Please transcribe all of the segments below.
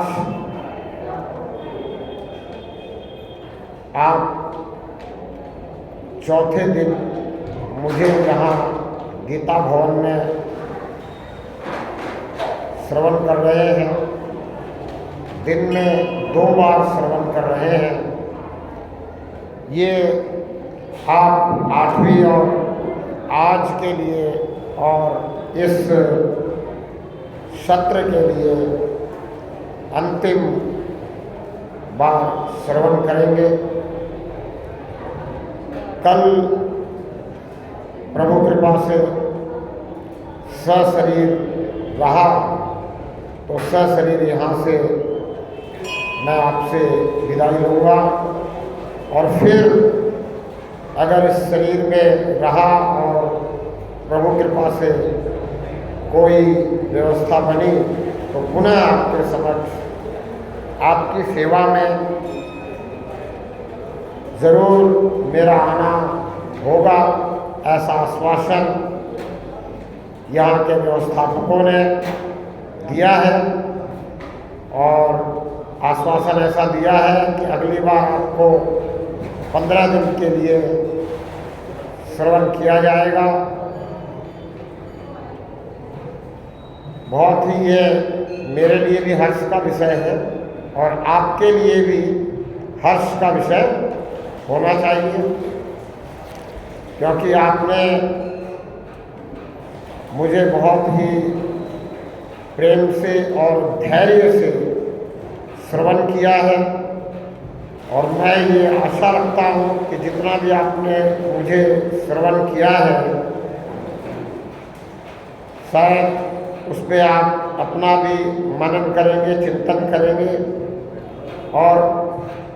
आज आप चौथे दिन मुझे यहाँ गीता भवन में श्रवण कर रहे हैं। दिन में 2 बार श्रवण कर रहे हैं। ये आप 8वीं और आज के लिए और इस सत्र के लिए अंतिम बार श्रवण करेंगे। कल प्रभु कृपा से सशरीर रहा तो सशरीर यहाँ से मैं आपसे विदाई लूँगा, और फिर अगर इस शरीर में रहा और प्रभु कृपा से कोई व्यवस्था बनी तो पुनः आपके समक्ष आपकी सेवा में ज़रूर मेरा आना होगा, ऐसा आश्वासन यहाँ के व्यवस्थापकों ने दिया है। और आश्वासन ऐसा दिया है कि अगली बार आपको 15 दिन के लिए श्रवण किया जाएगा। बहुत ही ये मेरे लिए भी हर्ष का विषय है और आपके लिए भी हर्ष का विषय होना चाहिए, क्योंकि आपने मुझे बहुत ही प्रेम से और धैर्य से श्रवण किया है। और मैं ये आशा रखता हूँ कि जितना भी आपने मुझे श्रवण किया है, शायद उस पर आप अपना भी मनन करेंगे, चिंतन करेंगे, और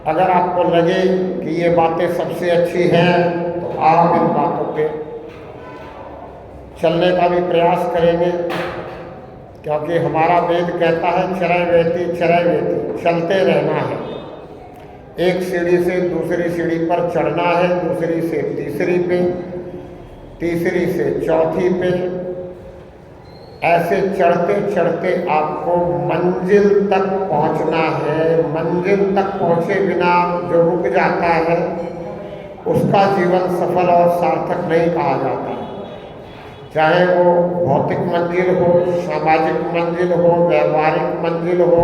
अगर आपको लगे कि ये बातें सबसे अच्छी हैं तो आप इन बातों पे चलने का भी प्रयास करेंगे, क्योंकि हमारा वेद कहता है चरय वेति, चलते रहना है। एक सीढ़ी से दूसरी सीढ़ी पर चढ़ना है, दूसरी से तीसरी पे, तीसरी से चौथी पे, ऐसे चढ़ते चढ़ते आपको मंजिल तक पहुंचना है। मंजिल तक पहुंचे बिना जो रुक जाता है उसका जीवन सफल और सार्थक नहीं कहा जाता। चाहे वो भौतिक मंजिल हो, सामाजिक मंजिल हो, व्यवहारिक मंजिल हो,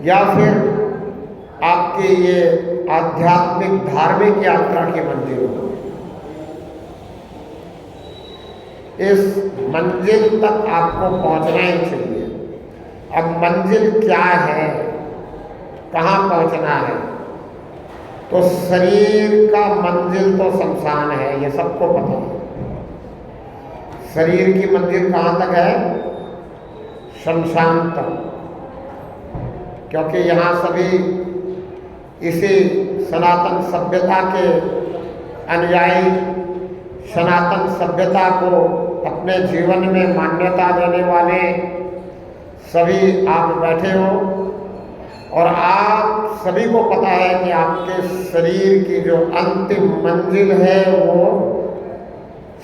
या फिर आपकी ये आध्यात्मिक धार्मिक यात्रा की मंजिल हो। इस मंजिल तक आपको पहुंचना ही चाहिए। अब मंजिल क्या है, कहाँ पहुंचना है? तो शरीर का मंजिल तो शमशान है, ये सबको पता है। शरीर की मंजिल कहाँ तक है? शमशान तक, क्योंकि यहाँ सभी इसी सनातन सभ्यता के अनुयायी सनातन सभ्यता को अपने जीवन में मान्यता देने वाले सभी आप बैठे हो, और आप सभी को पता है कि आपके शरीर की जो अंतिम मंजिल है वो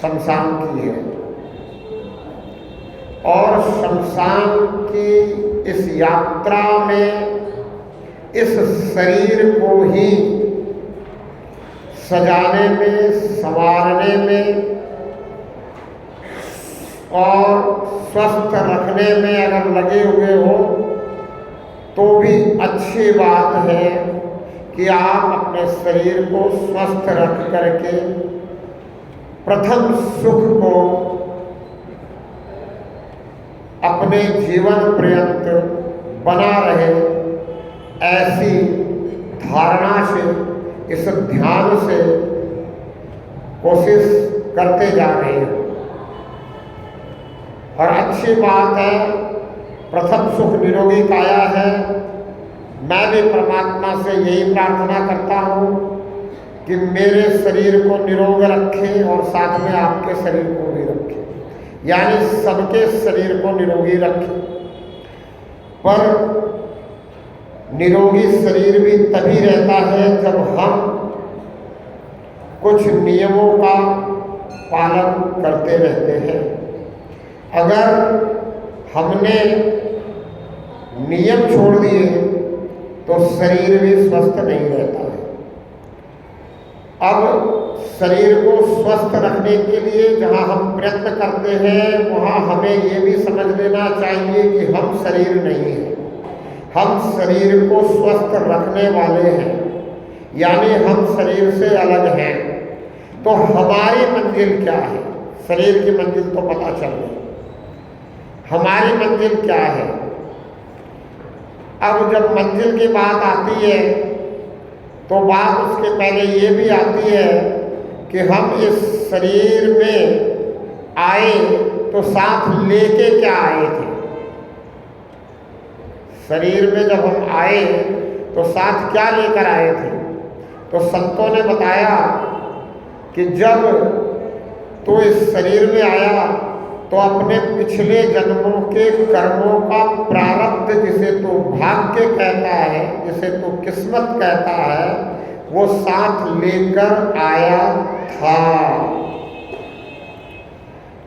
शमशान की है। और शमशान की इस यात्रा में इस शरीर को ही सजाने में, संवारने में और स्वस्थ रखने में अगर लगे हुए हो तो भी अच्छी बात है कि आप अपने शरीर को स्वस्थ रख करके प्रथम सुख को अपने जीवन पर्यंत बना रहे, ऐसी धारणा से, इस ध्यान से कोशिश करते जा रहे हैं। और अच्छी बात है, प्रथम सुख निरोगी काया है। मैं भी परमात्मा से यही प्रार्थना करता हूँ कि मेरे शरीर को निरोग रखे और साथ में आपके शरीर को भी रखे, यानी सबके शरीर को निरोगी रखे। पर निरोगी शरीर भी तभी रहता है जब हम कुछ नियमों का पालन करते रहते हैं। अगर हमने नियम छोड़ दिए तो शरीर भी स्वस्थ नहीं रहता है। अब शरीर को स्वस्थ रखने के लिए जहाँ हम प्रयत्न करते हैं वहाँ हमें ये भी समझ लेना चाहिए कि हम शरीर नहीं हैं, हम शरीर को स्वस्थ रखने वाले हैं, यानी हम शरीर से अलग हैं। तो हमारी मंजिल क्या है? शरीर की मंजिल तो पता चल गई, हमारी मंजिल क्या है? अब जब मंजिल की बात आती है तो बात उसके पहले ये भी आती है कि हम इस शरीर में आए तो साथ लेके क्या आए थे? शरीर में जब हम आए तो साथ क्या लेकर आए थे? तो संतों ने बताया कि जब तो इस शरीर में आया तो अपने पिछले जन्मों के कर्मों का प्रारब्ध, जिसे तो भाग्य कहता है, जिसे तो किस्मत कहता है, वो साथ लेकर आया था।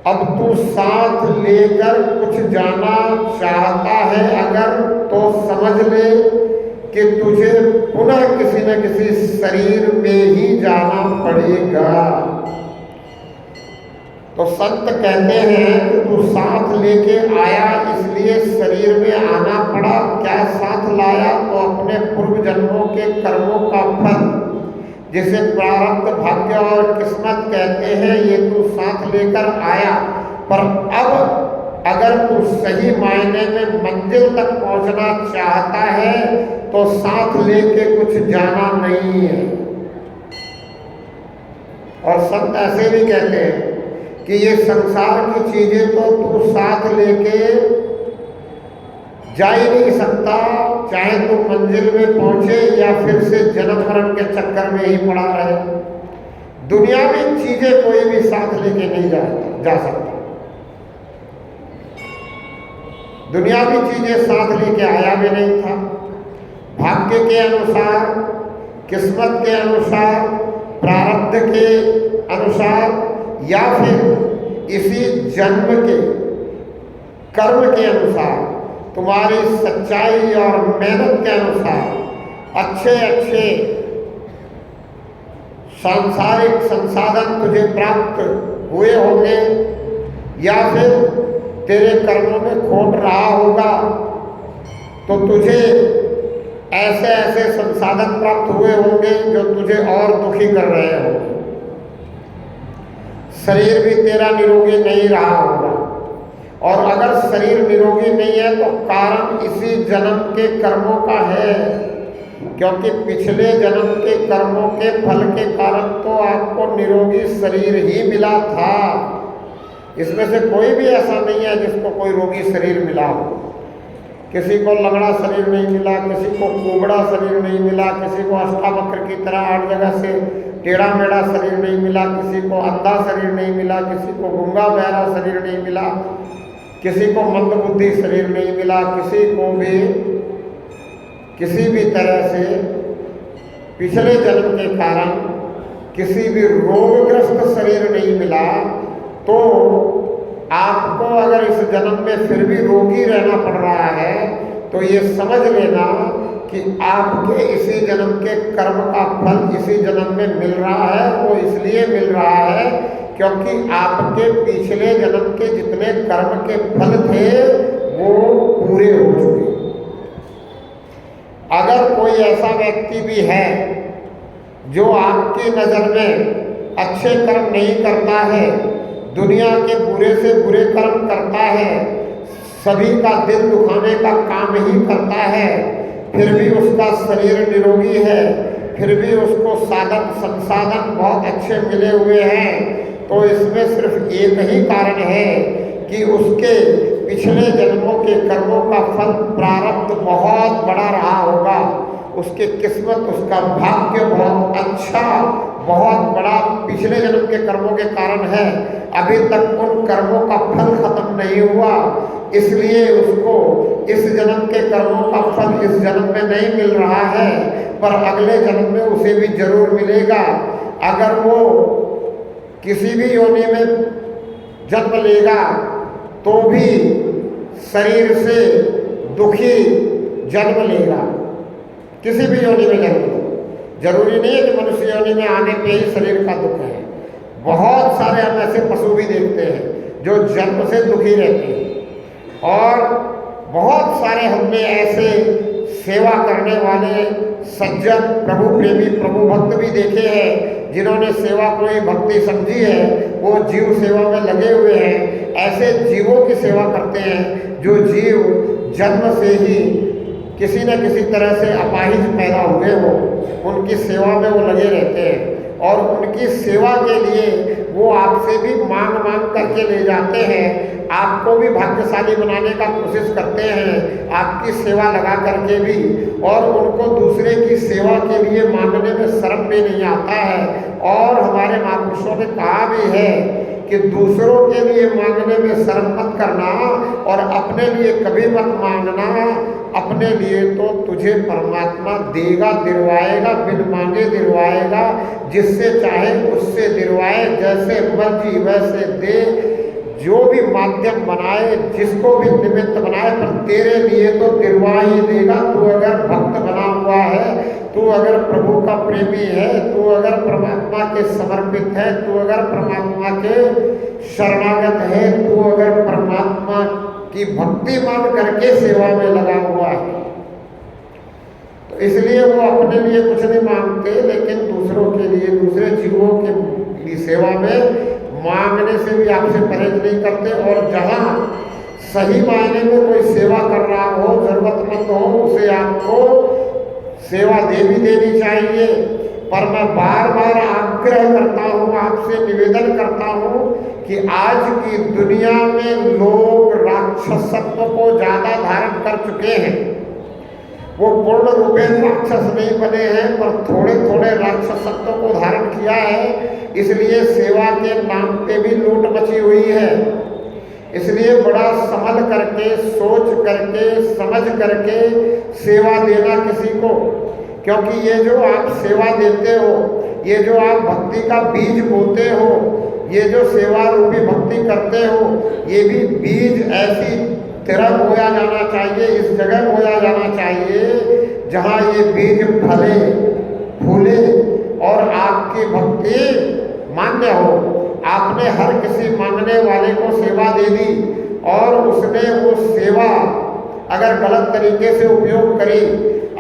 अब तू साथ लेकर कुछ जाना चाहता है अगर, तो समझ ले कि तुझे पुनः किसी न किसी शरीर में ही जाना पड़ेगा। तो संत कहते हैं कि तू साथ लेके आया, इसलिए शरीर में आना पड़ा। क्या साथ लाया? तो अपने पूर्व जन्मों के कर्मों का फल, जिसे प्रारब्ध, भाग्य और किस्मत कहते हैं, ये तू साथ लेकर आया। पर अब अगर तू सही मायने में मंजिल तक पहुंचना चाहता है तो साथ लेके कुछ जाना नहीं है। और संत ऐसे भी कहते हैं कि ये संसार की चीजें तो तू साथ लेके जा ही नहीं सकता, चाहे तू मंजिल में पहुंचे या फिर से जन्म मरण के चक्कर में ही पड़ा रहे। दुनियावी चीजें कोई भी साथ लेके नहीं जा सकता। दुनियावी चीजें साथ लेके आया भी नहीं था। भाग्य के अनुसार, किस्मत के अनुसार, प्रारब्ध के अनुसार, या फिर इसी जन्म के कर्म के अनुसार, तुम्हारी सच्चाई और मेहनत के अनुसार अच्छे अच्छे सांसारिक संसाधन तुझे प्राप्त हुए होंगे, या फिर तेरे कर्मों में खोट रहा होगा तो तुझे ऐसे ऐसे संसाधन प्राप्त हुए होंगे जो तुझे और दुखी कर रहे होंगे। शरीर भी तेरा निरोगी नहीं रहा होगा, और अगर शरीर निरोगी नहीं है तो कारण इसी जन्म के कर्मों का है, क्योंकि पिछले जन्म के कर्मों के फल के कारण तो आपको निरोगी शरीर ही मिला था। इसमें से कोई भी ऐसा नहीं है जिसको कोई रोगी शरीर मिला हो। किसी को लंगड़ा शरीर नहीं मिला, किसी को कुबड़ा शरीर नहीं मिला, किसी को अष्टावक्र की तरह 8 जगह से टेढ़ा मेढ़ा शरीर नहीं मिला, किसी को अंधा शरीर नहीं मिला, किसी को गूंगा बहरा शरीर नहीं मिला, किसी को मंदबुद्धि शरीर नहीं मिला, किसी को भी किसी भी तरह से पिछले जन्म के कारण किसी भी रोगग्रस्त शरीर नहीं मिला। तो आपको अगर इस जन्म में फिर भी रोगी रहना पड़ रहा है तो ये समझ लेना कि आपके इसी जन्म के कर्म का फल इसी जन्म में मिल रहा है। वो इसलिए मिल रहा है क्योंकि आपके पिछले जन्म के जितने कर्म के फल थे वो पूरे हो चुके। अगर कोई ऐसा व्यक्ति भी है जो आपकी नज़र में अच्छे कर्म नहीं करता है, दुनिया के बुरे से बुरे कर्म करता है, सभी का दिल दुखाने का काम ही करता है, फिर भी उसका शरीर निरोगी है, फिर भी उसको साधन संसाधन बहुत अच्छे मिले हुए हैं, तो इसमें सिर्फ एक ही कारण है कि उसके पिछले जन्मों के कर्मों का फल प्रारब्ध बहुत बड़ा रहा होगा, उसकी किस्मत, उसका भाग्य बहुत अच्छा, बहुत बड़ा पिछले जन्म के कर्मों के कारण है। अभी तक उन कर्मों का फल खत्म नहीं हुआ, इसलिए उसको इस जन्म के कर्मों का फल इस जन्म में नहीं मिल रहा है, पर अगले जन्म में उसे भी जरूर मिलेगा। अगर वो किसी भी योनि में जन्म लेगा तो भी शरीर से दुखी जन्म लेगा, किसी भी योनि में जन्म लो। जरूरी नहीं है कि मनुष्य योनि में आने पे ही शरीर का दुख है। बहुत सारे हम ऐसे पशु भी देखते हैं जो जन्म से दुखी रहते हैं, और बहुत सारे हमने ऐसे सेवा करने वाले सज्जन, प्रभु प्रेमी, प्रभु भक्त भी देखे हैं जिन्होंने सेवा को ही भक्ति समझी है, वो जीव सेवा में लगे हुए हैं। ऐसे जीवों की सेवा करते हैं जो जीव जन्म से ही किसी न किसी तरह से अपाहिज पैदा हुए हो, उनकी सेवा में वो लगे रहते हैं, और उनकी सेवा के लिए वो आपसे भी मांग करके ले जाते हैं, आपको भी भाग्यशाली बनाने का कोशिश करते हैं, आपकी सेवा लगा करके भी, और उनको दूसरे की सेवा के लिए मांगने में शर्म भी नहीं आता है। और हमारे महापुरुषों ने कहा भी है कि दूसरों के लिए मांगने में शर्म मत करना और अपने लिए कभी मत मांगना। अपने लिए तो तुझे परमात्मा देगा, दिलवाएगा, बिन मांगे दिलवाएगा, जिससे चाहे उससे दिलवाए, जैसे मर्जी वैसे दे, जो भी माध्यम बनाए, जिसको भी निमित्त बनाए, पर तेरे लिए तो दिलवा ही देगा। तू अगर भक्त बना हुआ है, तू अगर प्रभु का प्रेमी है, तू अगर परमात्मा के समर्पित है, तू अगर परमात्मा के शरणागत है, तू अगर परमात्मा की भक्ति मान करके सेवा में लगा हुआ है, तो इसलिए वो अपने लिए कुछ नहीं मांगते, लेकिन दूसरों के लिए, दूसरे जीवों की सेवा में मांगने से भी आपसे परहेज नहीं करते। और जहाँ सही मायने में कोई सेवा कर रहा हो, जरूरतमंद हो, उसे आपको सेवा दे भी देनी चाहिए। पर मैं बार बार आग्रह करता हूँ, आपसे निवेदन करता हूँ कि आज की दुनिया में लोग राक्षसत्व को ज़्यादा धारण कर चुके हैं। वो पूर्ण रूपेण राक्षस नहीं बने हैं, पर थोड़े थोड़े राक्षसत्व को धारण किया है। इसलिए सेवा के नाम पे भी लूट मची हुई है। इसलिए बड़ा संभल करके, सोच करके, समझ करके सेवा देना किसी को, क्योंकि ये जो आप सेवा देते हो, ये जो आप भक्ति का बीज बोते हो, ये जो सेवा रूपी भक्ति करते हो, ये भी बीज ऐसी तरह बोया जाना चाहिए, इस जगह बोया जाना चाहिए जहाँ ये बीज फले फूले और आपकी भक्ति मान्य हो। आपने हर किसी मांगने वाले को सेवा दे दी और उसने वो सेवा अगर गलत तरीके से उपयोग करी,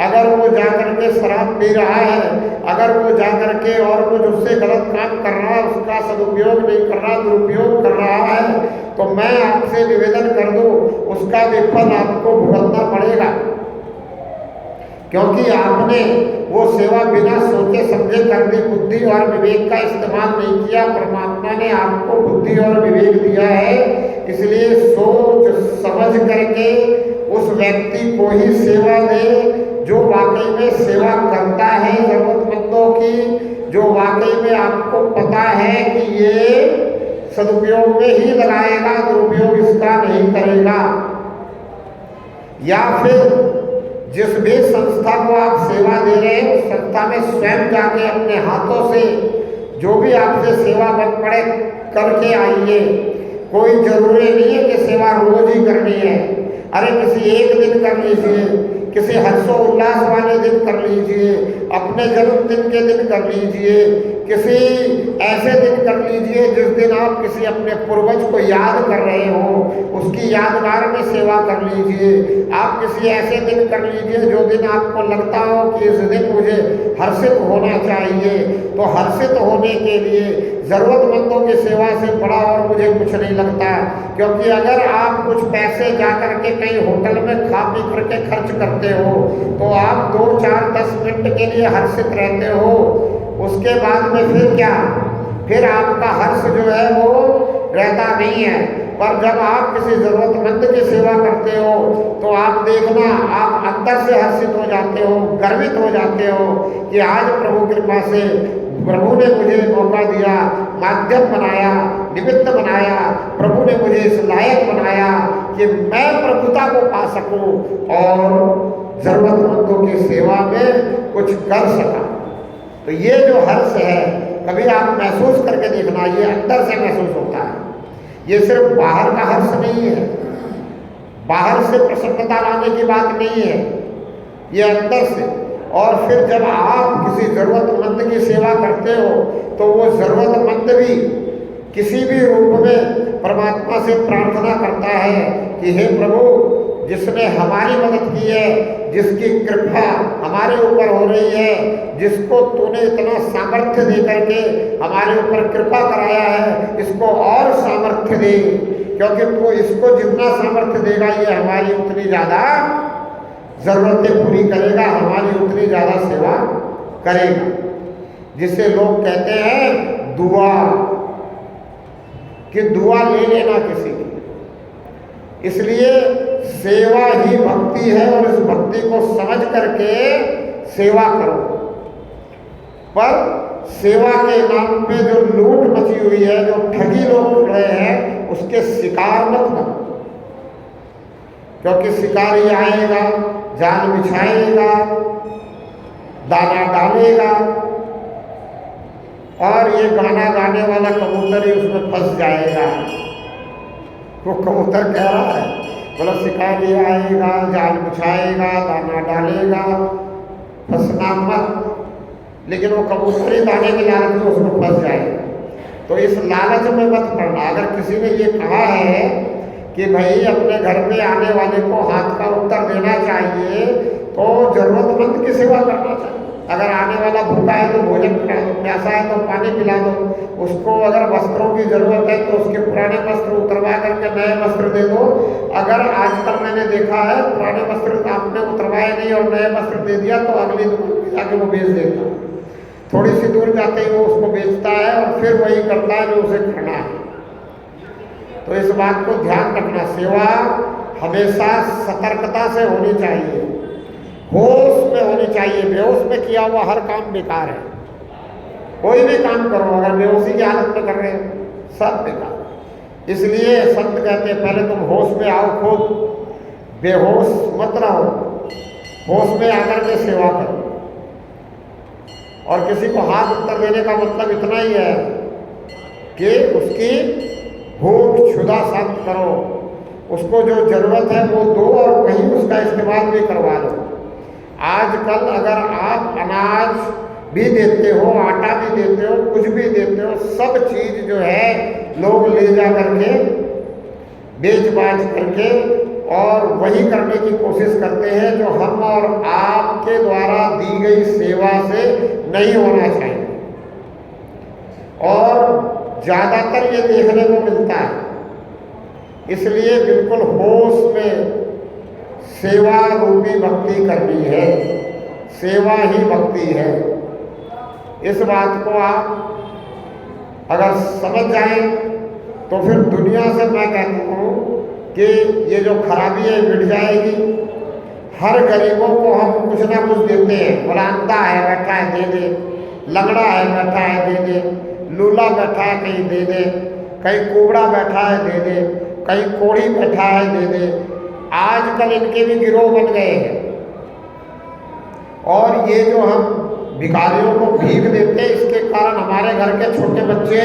अगर वो जाकर के शराब पी रहा है, अगर वो जाकर के और कुछ उससे गलत काम कर रहा है, उसका सदुपयोग नहीं कर रहा, दुरुपयोग कर रहा है, तो मैं आपसे निवेदन कर दूं, उसका विफल आपको भुगतना पड़ेगा। क्योंकि आपने वो सेवा बिना सोचे समझे कर दी, बुद्धि और विवेक का इस्तेमाल नहीं किया। परमात्मा ने आपको बुद्धि और विवेक दिया है, इसलिए सोच समझ करके उस व्यक्ति को ही सेवा दे जो वाकई में सेवा करता है जरूरतमंदों की, जो वाकई में आपको पता है कि ये सदुपयोग में ही लगाएगा, दुरुपयोग इसका नहीं करेगा। या फिर जिस भी संस्था को आप सेवा दे रहे हैं, उस संस्था में स्वयं जाके अपने हाथों से जो भी आपसे सेवा बन पड़े करके आइए। कोई जरूरी नहीं है कि सेवा रोज ही करनी है। अरे किसी एक दिन कर लीजिए, किसी हर्षोल्लास वाले दिन कर लीजिए, अपने जन्मदिन के दिन कर लीजिए, किसी ऐसे दिन कर लीजिए जिस दिन आप किसी अपने पूर्वज को याद कर रहे हो, उसकी यादगार में सेवा कर लीजिए। आप किसी ऐसे दिन कर लीजिए जो दिन आपको लगता हो कि इस दिन मुझे हर्षित होना चाहिए। तो हर्षित होने के लिए ज़रूरतमंदों की सेवा से बड़ा और मुझे कुछ नहीं लगता। क्योंकि अगर आप कुछ पैसे जा कर के कहीं होटल में खा पी करके खर्च करते हो, तो आप 2, 4, 10 मिनट के लिए हर्षित रहते हो, उसके बाद में फिर क्या, फिर आपका हर्ष जो है वो रहता नहीं है। पर जब आप किसी ज़रूरतमंद की सेवा करते हो तो आप देखना, आप अंदर से हर्षित हो जाते हो, गर्वित हो जाते हो कि आज प्रभु कृपा से प्रभु ने मुझे मौका दिया, माध्यम बनाया, निमित्त बनाया, प्रभु ने मुझे इस लायक बनाया कि मैं प्रभुता को पा सकूं और ज़रूरतमंदों की सेवा में कुछ कर सका। तो ये जो हर्ष है, कभी आप महसूस करके देखना, ये अंदर से महसूस होता है। ये सिर्फ बाहर का हर्ष नहीं है, बाहर से प्रसन्नता लाने की बात नहीं है। ये अंदर से। और फिर जब आप किसी ज़रूरतमंद की सेवा करते हो तो वो ज़रूरतमंद भी किसी भी रूप में परमात्मा से प्रार्थना करता है कि हे प्रभु, जिसने हमारी मदद की है, जिसकी कृपा हमारे ऊपर हो रही है, जिसको तूने इतना सामर्थ्य दे करके हमारे ऊपर कृपा कराया है, इसको और सामर्थ्य दे, क्योंकि तू इसको जितना सामर्थ्य देगा ये हमारी उतनी ज़्यादा ज़रूरतें पूरी करेगा, हमारी उतनी ज़्यादा सेवा करेगा। जिसे लोग कहते हैं दुआ, कि दुआ ले लेना किसी की। इसलिए सेवा ही भक्ति है और इस भक्ति को समझ करके सेवा करो। पर सेवा के नाम पे जो लूट मची हुई है, जो ठगी लोग उड़ रहे हैं, उसके शिकार मत बनो। क्योंकि शिकारी आएगा, जाल बिछाएगा, दाना डालेगा और ये गाना गाने वाला कबूतर ही उसमें फंस जाएगा। वो कबूतर कह रहा है, बोला शिकारी आएगा, जाल बिछाएगा, दाना डालेगा, फंसना मत। लेकिन वो कबूतर ही दाने के लालच में उसमें फंस जाएगा। तो इस लालच में मत पड़ना। अगर किसी ने ये कहा है कि भाई अपने घर पे आने वाले को हाथ का उत्तर देना चाहिए, तो जरूरतमंद की सेवा करना चाहिए। अगर आने वाला भूखा है तो भोजन खिला दो, प्यासा है तो पानी पिला दो, उसको अगर वस्त्रों की जरूरत है तो उसके पुराने वस्त्र उतरवा करके नए वस्त्र दे दो। अगर आजकल मैंने देखा है पुराने वस्त्र आपने उतरवाए नहीं और नए वस्त्र दे दिया तो अगली दुकान जाके वो बेच देता है। थोड़ी सी दूर जाते ही वो उसको बेचता है और फिर वही करता है जो उसे करना है। तो इस बात को ध्यान रखना, सेवा हमेशा सतर्कता से होनी चाहिए, होश में होनी चाहिए। बेहोश में किया हुआ हर काम बेकार है। कोई भी काम करो अगर बेहोशी की हालत में कर रहे हो सब बेकार। इसलिए संत कहते हैं पहले तुम होश में आओ, खुद बेहोश मत रहो, होश में आकर के सेवा करो। और किसी को हाथ उत्तर देने का मतलब इतना ही है कि उसकी भूख क्षुधा शांत करो, उसको जो जरूरत है वो दो और वहीं उसका इस्तेमाल भी करवा लो। आजकल अगर आप अनाज भी देते हो, आटा भी देते हो, कुछ भी देते हो, सब चीज़ जो है लोग ले जा करके बेच बाच करके और वही करने की कोशिश करते हैं जो हम और आपके द्वारा दी गई सेवा से नहीं होना चाहिए। और ज़्यादातर ये देखने को मिलता है। इसलिए बिल्कुल होश में सेवा रूपी भक्ति करनी है, सेवा ही भक्ति है। इस बात को आप अगर समझ जाएं तो फिर दुनिया से मैं कहता हूँ कि ये जो खराबी है मिट जाएगी। हर गरीबों को हम कुछ ना कुछ देते हैं। बोला अंधा है बैठा है दे दे, लंगड़ा है बैठा है दे दे, लूला बैठा है कहीं दे दे, कहीं कुबड़ा बैठा है दे दे, कहीं कोढ़ी बैठा है दे दे। आजकल इनके भी गिरोह बन गए हैं। और ये जो हम भिखारियों को भीख देते हैं, इसके कारण हमारे घर के छोटे बच्चे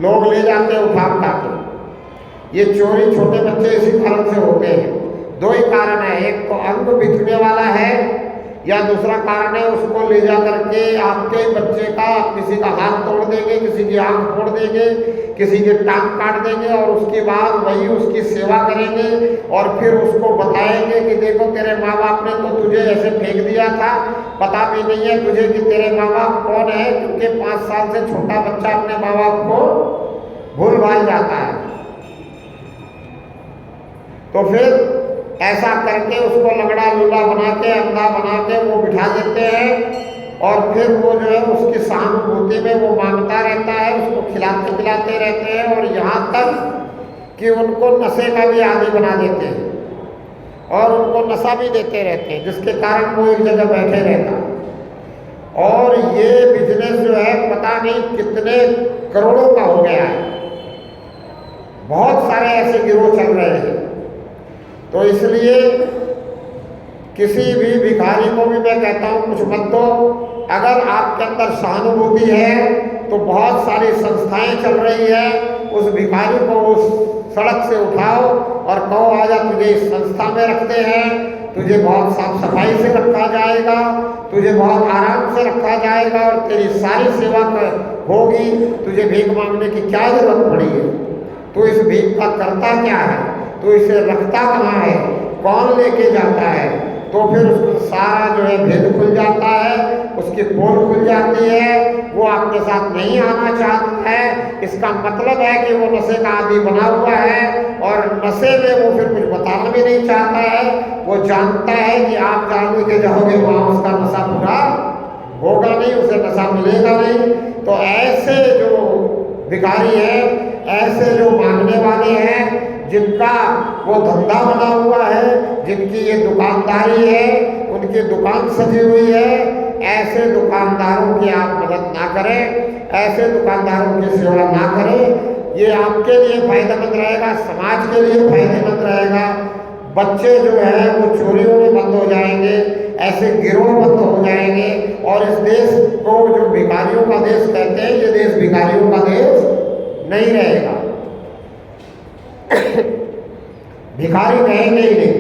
लोग ले जाते हैं उठा उठा के। ये चोरी छोटे बच्चे इसी कारण से होते हैं। दो ही कारण है, एक तो अंग बिकने वाला है या दूसरा कारण है उसको ले जा करके आपके बच्चे का किसी का हाथ तोड़ देंगे, किसी की आंख फोड़ देंगे, किसी की टांग काट देंगे और उसके बाद वही उसकी सेवा करेंगे और फिर उसको बताएंगे कि देखो तेरे माँ बाप ने तो तुझे ऐसे फेंक दिया था, पता भी नहीं है तुझे कि तेरे माँ बाप कौन है, क्योंकि 5 साल से छोटा बच्चा अपने माँ बाप को भूल भाल जाता है। तो फिर ऐसा करके उसको लंगड़ा लूला बना के, अंधा बना के वो बिठा देते हैं और फिर वो जो है उसकी सहानुभूति में वो मांगता रहता है, उसको खिलाते पिलाते रहते हैं और यहाँ तक कि उनको नशे का भी आदी बना देते हैं और उनको नशा भी देते रहते हैं, जिसके कारण वो एक जगह बैठे रहता है। और ये बिजनेस जो है पता नहीं कितने करोड़ों का हो गया है। बहुत सारे ऐसे गिरोह चल रहे हैं। तो इसलिए किसी भी भिखारी को भी मैं कहता हूँ कुछ मत दो। अगर आपके अंदर सहानुभूति है तो बहुत सारी संस्थाएं चल रही है, उस भिखारी को उस सड़क से उठाओ और कहो आजा तुझे इस संस्था में रखते हैं तुझे बहुत साफ सफाई से रखा जाएगा, तुझे बहुत आराम से रखा जाएगा और तेरी सारी सेवा होगी। तुझे भीख मांगने की क्या जरूरत पड़ी है? तू इस भीख का करता क्या है? तू इसे रखता कहाँ है? कौन लेके जाता है? तो फिर उसका सारा जो है भेद खुल जाता है, उसकी पोल खुल जाती है। वो आपके साथ नहीं आना चाहता है। इसका मतलब है कि वो नशे का आदी बना हुआ है और नशे में वो फिर कुछ बताना भी नहीं चाहता है। वो जानता है कि आप जहाँ लेके जाओगे वहाँ उसका नशा पूरा होगा नहीं, उसे नशा मिलेगा नहीं। तो ऐसे जो भिखारी हैं, ऐसे जो मांगने वाले हैं, जिनका वो धंधा बना हुआ है, जिनकी ये दुकानदारी है, उनकी दुकान सजी हुई है, ऐसे दुकानदारों की आप मदद ना करें, ऐसे दुकानदारों की सेवा ना करें। ये आपके लिए फायदेमंद रहेगा, समाज के लिए फायदेमंद रहेगा। बच्चे जो है वो चोरियों में बंद हो जाएंगे, ऐसे गिरोह बंद हो जाएंगे और इस देश को जो भिखारियों का देश कहते हैं, ये देश भिखारियों का देश नहीं रहेगा। भिखारी कहेंगे ही नहीं।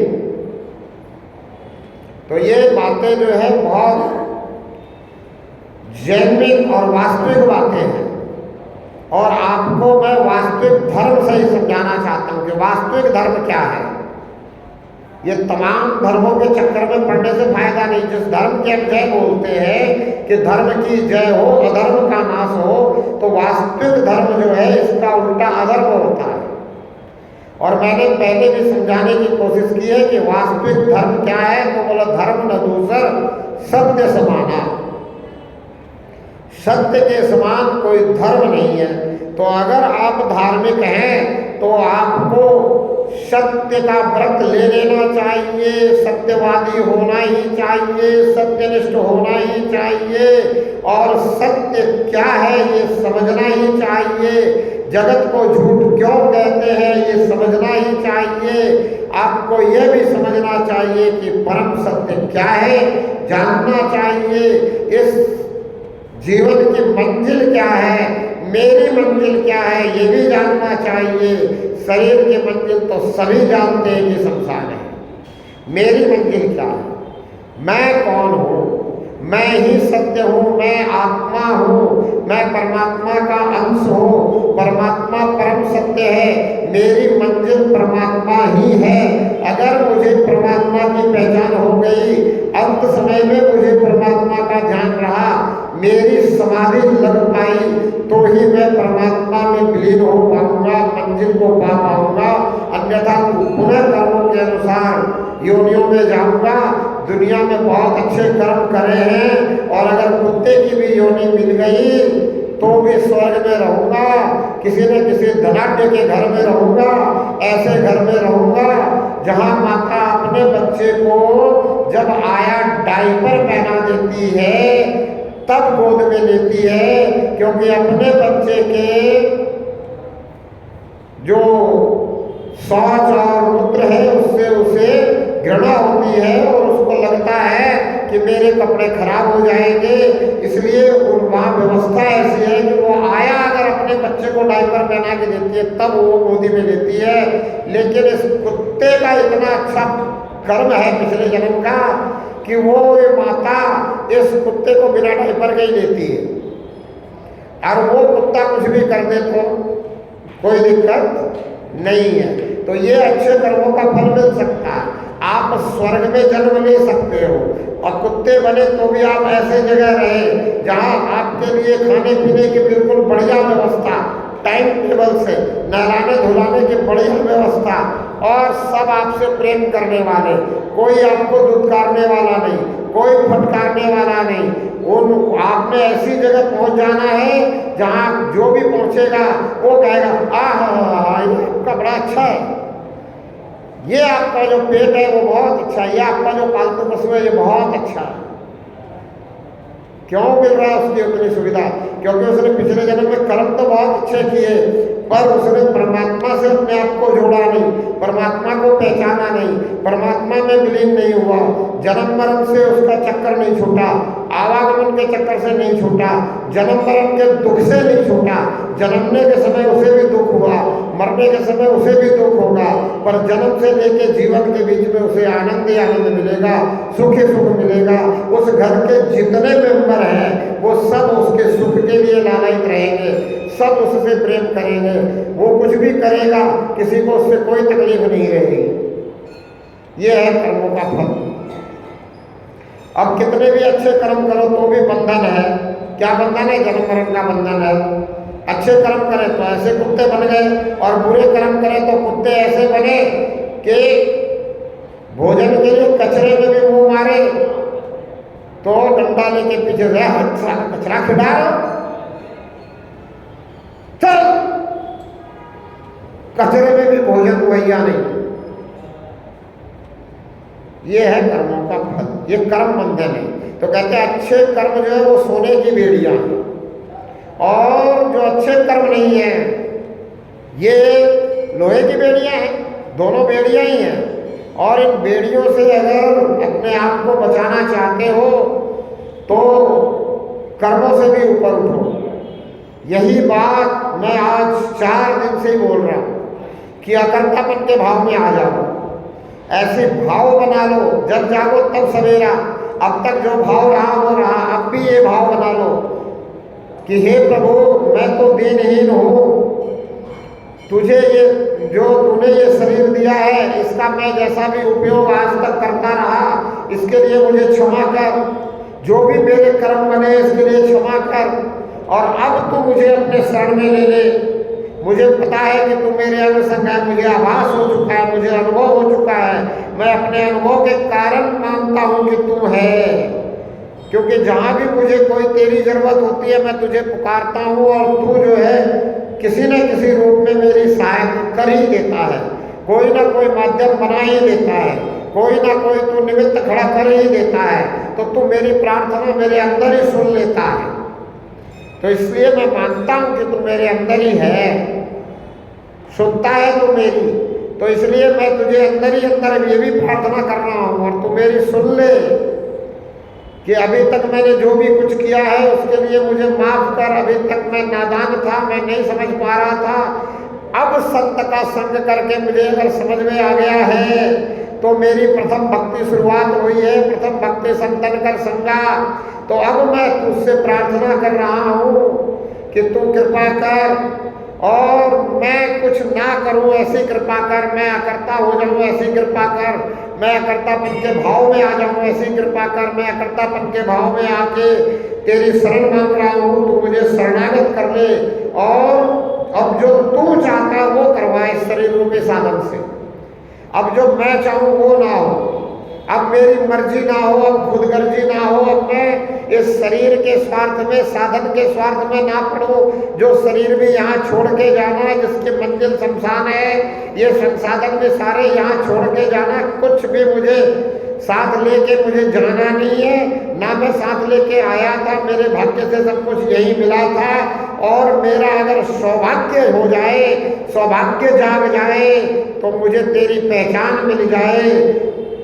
तो ये बातें जो है बहुत जैनिक और वास्तविक बातें हैं और आपको मैं वास्तविक धर्म से ही समझाना चाहता हूं कि वास्तविक धर्म क्या है। ये तमाम धर्मों के चक्कर में पड़ने से फायदा नहीं। जिस धर्म के हम जय बोलते हैं कि धर्म की जय हो, अधर्म का नाश हो, तो वास्तविक धर्म जो है इसका उल्टा अधर्म होता है। और मैंने पहले भी समझाने की कोशिश की है कि वास्तविक धर्म क्या है। तो बोला धर्म न दूसर सत्य समाना, सत्य के समान कोई धर्म नहीं है। तो अगर आप धार्मिक हैं तो आपको सत्य का व्रत ले लेना चाहिए, सत्यवादी होना ही चाहिए, सत्यनिष्ठ होना ही चाहिए और सत्य क्या है ये समझना ही चाहिए। जगत को झूठ क्यों कहते हैं ये समझना ही चाहिए। आपको ये भी समझना चाहिए कि परम सत्य क्या है, जानना चाहिए। इस जीवन की मंजिल क्या है, मेरी मंजिल क्या है, ये भी जानना चाहिए। शरीर की मंजिल तो सभी जानते हैं कि शमशान है। मेरी मंजिल क्या है, मैं कौन हूँ? मैं ही सत्य हूँ, मैं आत्मा हूँ, मैं परमात्मा का अंश हूँ। परमात्मा परम सत्य है, मेरी मंजिल परमात्मा ही है। अगर मुझे परमात्मा की पहचान हो गई, अंत समय में मुझे परमात्मा का ध्यान रहा, मेरी समाधि लग पाई, तो ही मैं परमात्मा में विलीन हो पाऊंगा, मंजिल को पा पाऊंगा। अन्यथा पुनः कर्मों के अनुसार योनियों में जाऊंगा। दुनिया में बहुत अच्छे कर्म करे हैं और अगर कुत्ते की भी योनि मिल गई तो भी स्वर्ग में रहूंगा, किसी न किसी धनाढ्य के घर में रहूंगा। ऐसे घर में रहूंगा जहां माता अपने बच्चे को जब आया डायपर पहना देती है तब गोद में लेती है, क्योंकि अपने बच्चे के जो शौच और मूत्र है उससे उसे घृणा होती है और उसको लगता है कि मेरे कपड़े खराब हो जाएंगे। इसलिए वहाँ व्यवस्था ऐसी है कि वो आया अगर अपने बच्चे को डायपर पहना के देती है तब वो गोदी में लेती है। लेकिन इस कुत्ते का इतना अच्छा कर्म है पिछले जन्म का कि वो ये माता इस कुत्ते को बिना डायपर के ही लेती है और वो कुत्ता कुछ भी कर दे तो कोई दिक्कत नहीं है। तो ये अच्छे कर्मों का फल मिल सकता है। आप स्वर्ग में जन्म ले सकते हो और कुत्ते बने तो भी आप ऐसे जगह रहे जहाँ आपके लिए खाने पीने की बिल्कुल बढ़िया व्यवस्था, टाइम टेबल से नहलाने धुलाने की बढ़िया व्यवस्था और सब आपसे प्रेम करने वाले, कोई आपको दुत्कारने वाला नहीं, कोई फटकारने वाला नहीं। उन आपने ऐसी जगह पहुंच जाना है जहाँ जो भी पहुंचेगा वो कहेगा आहा ये आपका बड़ा अच्छा है, ये आपका जो पेट है वो बहुत अच्छा है, ये आपका जो पालतू पशु है ये बहुत अच्छा है। क्यों मिल रहा है उसकी उतनी सुविधा? क्योंकि उसने पिछले जन्म में कर्म तो बहुत अच्छे किए पर उसने परमात्मा से अपने आप को जोड़ा नहीं, परमात्मा को पहचाना नहीं, परमात्मा में विलीन नहीं हुआ। जन्म मरण से उसका चक्कर नहीं छूटा, आवागमन के चक्कर से नहीं छूटा, जन्म मरण के दुख से नहीं छूटा। जन्मने के समय उसे भी दुख हुआ, मरने के समय उसे भी दुख होगा, पर जन्म से लेकर जीवन के बीच में उसे आनंद ही आनंद मिलेगा, सुख ही सुख मिलेगा। उस घर के जितने मेंबर हैं वो सब उसके सुख के लिए लालयित रहेंगे, सब उससे प्रेम करेंगे। वो कुछ भी करेगा, किसी को उससे कोई तकलीफ नहीं रहेगी। ये है कर्मों का फल। अब कितने भी अच्छे कर्म करो तो भी बंधन है। क्या बंधन है? जन्म मरण का बंधन है। अच्छे कर्म करें तो ऐसे कुत्ते बन गए, और बुरे कर्म करें तो कुत्ते ऐसे बने कि भोजन के लिए कचरे में भी मुंह मारे तो डंडा लेके पीछे से कचरा खिला, चल कचरे में भी भोजन मुहैया नहीं। ये है कर्मों का फल, ये कर्म बंधन है। तो कहते हैं अच्छे कर्म जो है वो सोने की बेड़ियां हैं, और जो अच्छे कर्म नहीं है ये लोहे की बेड़ियां हैं। दोनों बेड़ियां ही हैं, और इन बेड़ियों से अगर अपने आप को बचाना चाहते हो तो कर्मों से भी ऊपर उठो। यही बात मैं आज 4 दिन से ही बोल रहा हूं कि अकर्तापन के भाव में आ जाओ, ऐसे भाव बना लो। जब जागो तब सवेरा। अब तक जो भाव रहा वो रहा, अब भी ये भाव बना लो कि हे प्रभु मैं तो दीनहीन हूँ, तुझे ये जो तूने ये शरीर दिया है इसका मैं जैसा भी उपयोग आज तक करता रहा, इसके लिए मुझे क्षमा कर। जो भी मेरे कर्म बने इसके लिए क्षमा कर, और अब तू मुझे अपने शरण में ले ले। मुझे पता है कि तू मेरे अंग संग है, मुझे आभास हो चुका है, मुझे अनुभव हो चुका है। मैं अपने अनुभव के कारण मानता हूँ कि तू है, क्योंकि जहाँ भी मुझे कोई तेरी जरूरत होती है मैं तुझे पुकारता हूँ, और तू जो है किसी न किसी रूप में मेरी सहायता कर ही देता है। कोई ना कोई माध्यम बना ही देता है, कोई ना कोई तू निमित्त खड़ा कर ही देता है। तो तू मेरी प्रार्थना मेरे अंदर ही सुन लेता है। तो इसलिए मैं मानता हूं कि तू मेरे अंदर ही है, सुनता है तू मेरी। तो इसलिए मैं तुझे अंदर ही अंदर ये भी प्रार्थना कर रहा हूं, और तू मेरी सुन ले कि अभी तक मैंने जो भी कुछ किया है उसके लिए मुझे माफ कर। अभी तक मैं नादान था, मैं नहीं समझ पा रहा था। अब संत का संग करके मुझे अगर समझ में आ गया है तो मेरी प्रथम भक्ति शुरुआत हुई है। प्रथम भक्ति संतन कर संगा। तो अब मैं तुझसे प्रार्थना कर रहा हूँ कि तू कृपा कर, और मैं कुछ ना करूँ ऐसी कृपा कर, मैं अकर्ता हो जाऊँ ऐसी कृपा कर, मैं अकर्तापन के भाव में आ जाऊँ ऐसी कृपा कर। मैं अकर्तापन के भाव में आके तेरी शरण मांग रहा हूँ, तू मुझे शरणागत कर ले, और अब जो तू चाहता है वो करवा इस शरीर रूपी साधन से। अब जो मैं चाहूँ वो ना हो, अब मेरी मर्जी ना हो, अब खुदगर्जी ना हो, अब मैं इस शरीर के स्वार्थ में, साधन के स्वार्थ में ना पड़ो। जो शरीर भी यहाँ छोड़ के जाना है, जिसकी मंजिल शमशान है, ये संसाधन भी सारे यहाँ छोड़ के जाना है। कुछ भी मुझे साथ लेके मुझे जाना नहीं है, ना मैं साथ लेके आया था। मेरे भाग्य से सब कुछ यही मिला था, और मेरा अगर सौभाग्य हो जाए, सौभाग्य जाग जाए तो मुझे तेरी पहचान मिल जाए।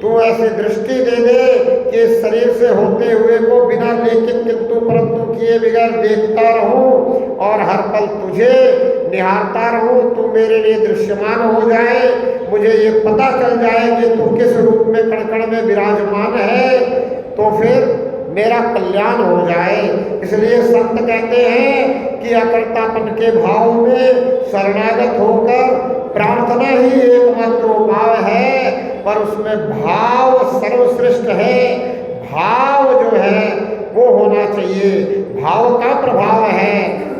तू ऐसी दृष्टि दे दे कि इस शरीर से होते हुए को बिना लेकिन किंतु परंतु किए बगैर देखता रहूं, और हर पल तुझे निहारता रहूं। तू मेरे लिए दृश्यमान हो जाए, मुझे ये पता चल जाए कि तू किस रूप में कण कण में विराजमान है, तो फिर मेरा कल्याण हो जाए। इसलिए संत कहते हैं कि अकर्तापन के भाव में शरणागत होकर प्रार्थना ही एकमात्र उपाय है, पर उसमें भाव सर्वश्रेष्ठ है। भाव जो है वो होना चाहिए, भाव का प्रभाव है,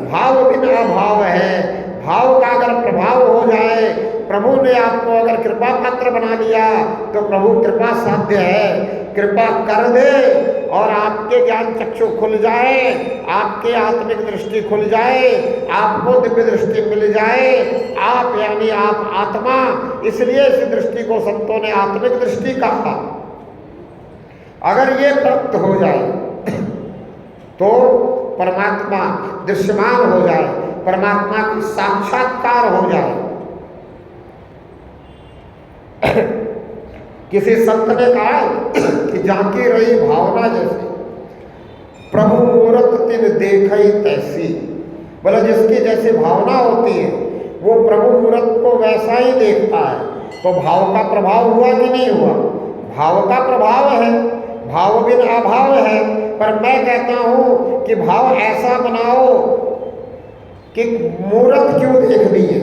भाव बिन अभाव है। भाव का अगर प्रभाव हो जाए, प्रभु ने आपको अगर कृपा पात्र बना लिया तो प्रभु कृपा साध्य है। कृपा कर दे और आपके ज्ञान चक्षु खुल जाए, आपके आत्मिक दृष्टि खुल जाए, आपको दिव्य दृष्टि मिल जाए। आप यानी आप आत्मा, इसलिए इस दृष्टि को संतों ने आत्मिक दृष्टि कहा। अगर ये प्राप्त हो जाए तो परमात्मा दृश्यमान हो जाए, परमात्मा की साक्षात्कार हो जाए। किसी संत ने कहा कि झांकी रही भावना जैसे, प्रभु मूरत तिन देखई तैसी। बोला जिसकी जैसी भावना होती है वो प्रभु मूरत वैसा ही देखता है। तो भाव का प्रभाव हुआ कि नहीं हुआ? भाव का प्रभाव है, भाव बिन अभाव है। पर मैं कहता हूं कि भाव ऐसा बनाओ कि मूरत क्यों देखनी है,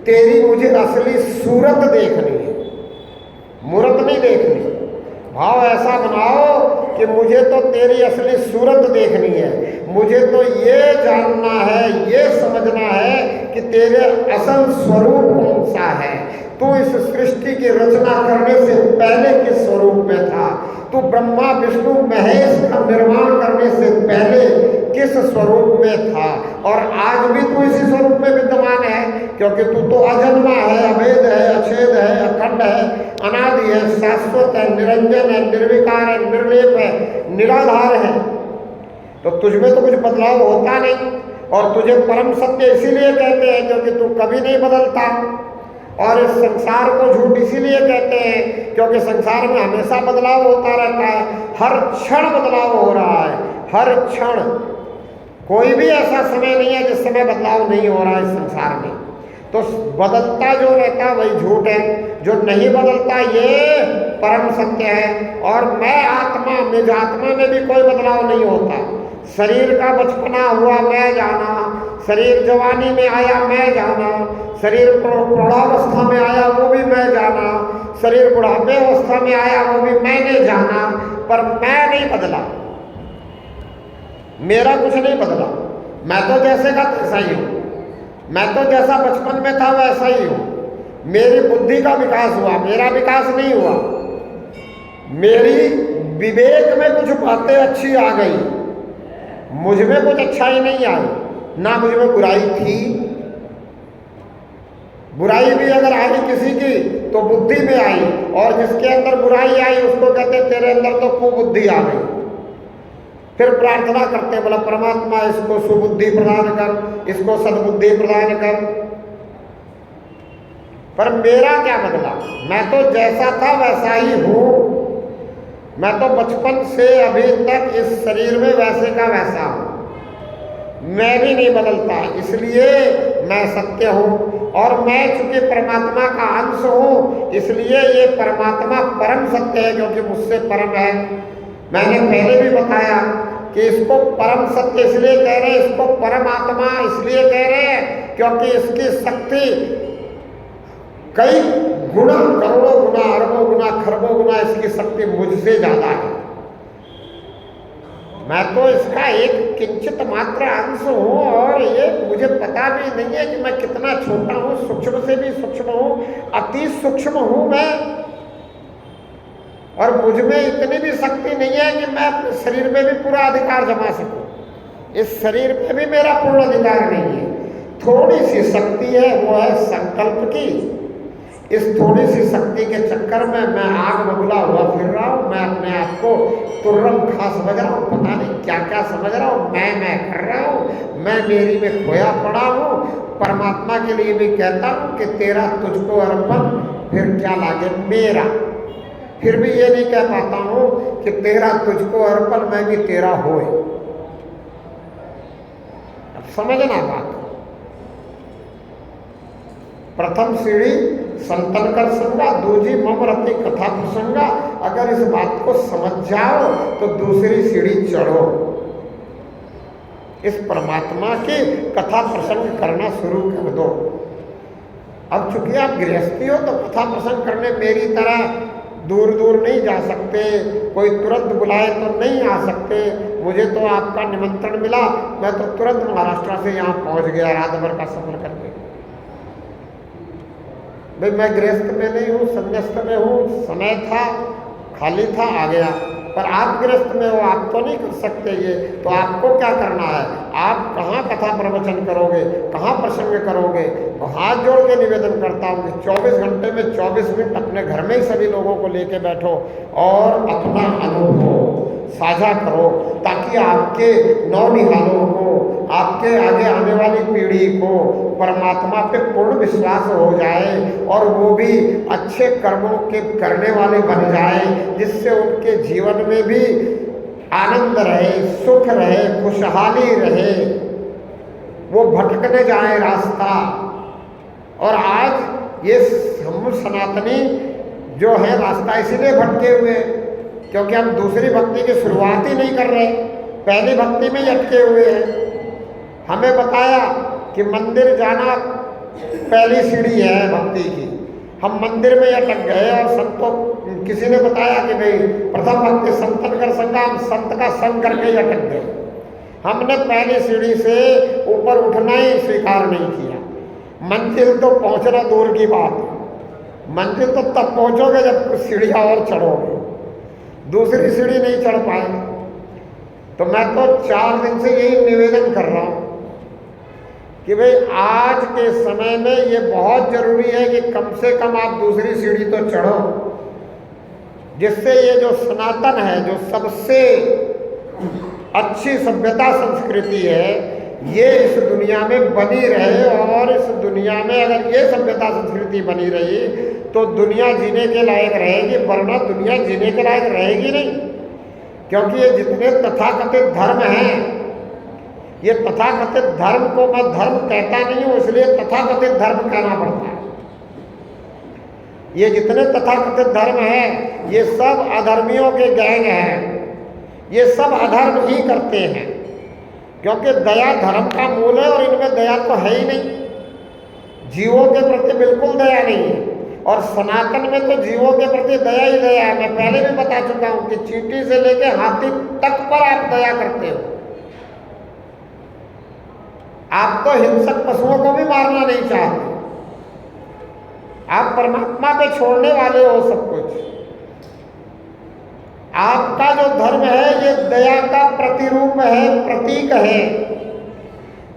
तेरी मुझे असली सूरत देखनी है, मूरत नहीं देखनी। भाव ऐसा बनाओ कि मुझे तो तेरी असली सूरत देखनी है, मुझे तो ये जानना है, ये समझना है कि तेरे असल स्वरूप कौन सा है। तू इस सृष्टि की रचना करने से पहले किस स्वरूप में था? तू ब्रह्मा विष्णु महेश का निर्माण करने से पहले किस स्वरूप में था? और आज भी तू इसी स्वरूप में विद्यमान है, क्योंकि तू तो अजन्मा है, अभेद है, अछेद है, अखंड है, अनादि है, शाश्वत है, निरंजन है, निर्विकार है, निर्लेप है, निराधार है। तो तुझमें तो कुछ बदलाव होता नहीं। और तुझे परम सत्य इसीलिए कहते हैं क्योंकि तू कभी नहीं बदलता। और इस संसार को झूठ इसीलिए कहते हैं क्योंकि संसार में हमेशा बदलाव होता रहता है, हर क्षण बदलाव हो रहा है, हर क्षण। कोई भी ऐसा समय नहीं है जिस समय बदलाव नहीं हो रहा है इस संसार में। तो बदलता जो रहता है वही झूठ है, जो नहीं बदलता ये परम सत्य है। और मैं आत्मा, निज आत्मा में भी कोई बदलाव नहीं होता। शरीर का बचपना हुआ मैं जाना, शरीर जवानी में आया मैं जाना, शरीर प्रौढ़ावस्था में आया वो भी मैं जाना, शरीर बुढ़ापे अवस्था में आया वो भी मैंने जाना, पर मैं नहीं बदला, मेरा कुछ नहीं बदला। मैं तो जैसे का तैसा ही हूँ, मैं तो जैसा बचपन में था वैसा ही हूँ। मेरी बुद्धि का विकास हुआ, मेरा विकास नहीं हुआ। मेरी विवेक में कुछ बातें अच्छी आ गई, मुझ में कुछ अच्छाई नहीं आई, ना मुझ में बुराई थी। बुराई भी अगर आई किसी की तो बुद्धि में आई, और जिसके अंदर बुराई आई उसको कहते तेरे अंदर तो कुबुद्धि आ गई। फिर प्रार्थना करते बोला परमात्मा इसको सुबुद्धि प्रदान कर, इसको सद्बुद्धि प्रदान कर। पर मेरा क्या बदला? मैं तो जैसा था वैसा ही हूँ। मैं तो बचपन से अभी तक इस शरीर में वैसे का वैसा हूँ, मैं भी नहीं बदलता। इसलिए मैं सत्य हूँ, और मैं चूंकि परमात्मा का अंश हूँ इसलिए ये परमात्मा परम सत्य है, क्योंकि मुझसे परम है। मैंने पहले भी बताया कि इसको परम सत्य इसलिए कह रहे हैं, इसको परमात्मा इसलिए कह रहे हैं क्योंकि इसकी शक्ति कई गुना, करोड़ों गुना, अरबों गुना, खरबों गुना इसकी शक्ति मुझसे ज्यादा है। मैं तो इसका एक किंचित मात्र अंश हूँ, और ये मुझे पता भी नहीं है कि मैं कितना छोटा हूँ, सूक्ष्म से भी सूक्ष्म हूँ, अति सूक्ष्म हूँ मैं। और मुझ में इतनी भी शक्ति नहीं है कि मैं अपने शरीर में भी पूरा अधिकार जमा सकूं। इस शरीर में भी मेरा पूर्ण अधिकार नहीं है। थोड़ी सी शक्ति है, वो है संकल्प की। इस थोड़ी सी शक्ति के चक्कर में मैं आग बबूला हुआ फिर रहा हूँ। मैं अपने आप को तुर्रम खा समझ रहा हूँ, पता नहीं क्या क्या समझ रहा हूँ, मैं कर रहा हूँ, मैं मेरी में खोया पड़ा हूँ। परमात्मा के लिए भी कहता हूँ कि तेरा तुझको अर्पण, फिर क्या लागे मेरा। फिर भी ये नहीं कह पाता हूँ कि तेरा तुझको अर्पण, मैं भी तेरा होए। अब समझना बात। प्रथम सीढ़ी संतन कर संगा, दूजी मम रति कथा प्रसंगा। अगर इस बात को समझ जाओ तो दूसरी सीढ़ी चढ़ो, इस परमात्मा की कथा प्रसंग करना शुरू कर दो। अब चूंकि आप गृहस्थी हो तो कथा प्रसंग करने मेरी तरह दूर दूर नहीं जा सकते, कोई तुरंत बुलाए तो नहीं आ सकते। मुझे तो आपका निमंत्रण मिला, मैं तो तुरंत महाराष्ट्र से यहाँ पहुँच गया रात भर का सफर करके। भाई मैं गृहस्थ में नहीं हूँ, संन्यास्त में हूँ, समय था, खाली था, आ गया। पर आप गृहस्थ में हो, आप तो नहीं कर सकते ये। तो आपको क्या करना है? आप कहाँ कथा प्रवचन करोगे, कहाँ प्रसंग करोगे? तो हाथ जोड़ के निवेदन करता हूँ कि 24 घंटे में 24 मिनट अपने घर में ही सभी लोगों को लेके बैठो और अपना अनुभव साझा करो, ताकि आपके नौनिहालों को, आपके आगे आने वाली पीढ़ी को परमात्मा पे पूर्ण विश्वास हो जाए, और वो भी अच्छे कर्मों के करने वाले बन जाए, जिससे उनके जीवन में भी आनंद रहे, सुख रहे, खुशहाली रहे, वो भटकने जाए रास्ता। और आज ये हम सनातनी जो है रास्ता इसीलिए भटके हुए क्योंकि हम दूसरी भक्ति की शुरुआत ही नहीं कर रहे, पहली भक्ति में ही अटके हुए हैं। हमें बताया कि मंदिर जाना पहली सीढ़ी है भक्ति की, हम मंदिर में अटक गए और संतों किसी ने बताया कि भाई प्रथम भक्ति संतन कर संगा, हम संत का संग करके ही अटक गए। हमने पहली सीढ़ी से ऊपर उठना ही स्वीकार नहीं किया। मंजिल तो पहुंचना दूर की बात है, मंजिल तो तब पहुंचोगे जब कुछ सीढ़ियाँ और चढ़ोगे, दूसरी सीढ़ी नहीं चढ़ पाए। तो मैं तो 4 दिन से यही निवेदन कर रहा हूँ कि भाई आज के समय में ये बहुत ज़रूरी है कि कम से कम आप दूसरी सीढ़ी तो चढ़ो, जिससे ये जो सनातन है, जो सबसे अच्छी सभ्यता संस्कृति है, ये इस दुनिया में बनी रहे। और इस दुनिया में अगर ये सभ्यता संस्कृति बनी रही तो दुनिया जीने के लायक रहेगी, वरना दुनिया जीने के लायक रहेगी नहीं। क्योंकि ये जितने तथाकथित धर्म हैं, ये तथाकथित धर्म को मैं धर्म कहता नहीं हूँ, इसलिए तथाकथित धर्म कहना पड़ता है। ये जितने तथाकथित धर्म हैं, ये सब अधर्मियों के गैंग हैं, ये सब अधर्म ही करते हैं। क्योंकि दया धर्म का मूल है और इनमें दया तो है ही नहीं, जीवों के प्रति बिल्कुल दया नहीं है। और सनातन में तो जीवों के प्रति दया ही दया है। मैं पहले भी बता चुका हूं कि चींटी से लेके हाथी तक पर आप दया करते हो। आप तो हिंसक पशुओं को भी मारना नहीं चाहते, आप परमात्मा पे छोड़ने वाले हो सब कुछ। आपका जो धर्म है ये दया का प्रतिरूप है, प्रतीक है।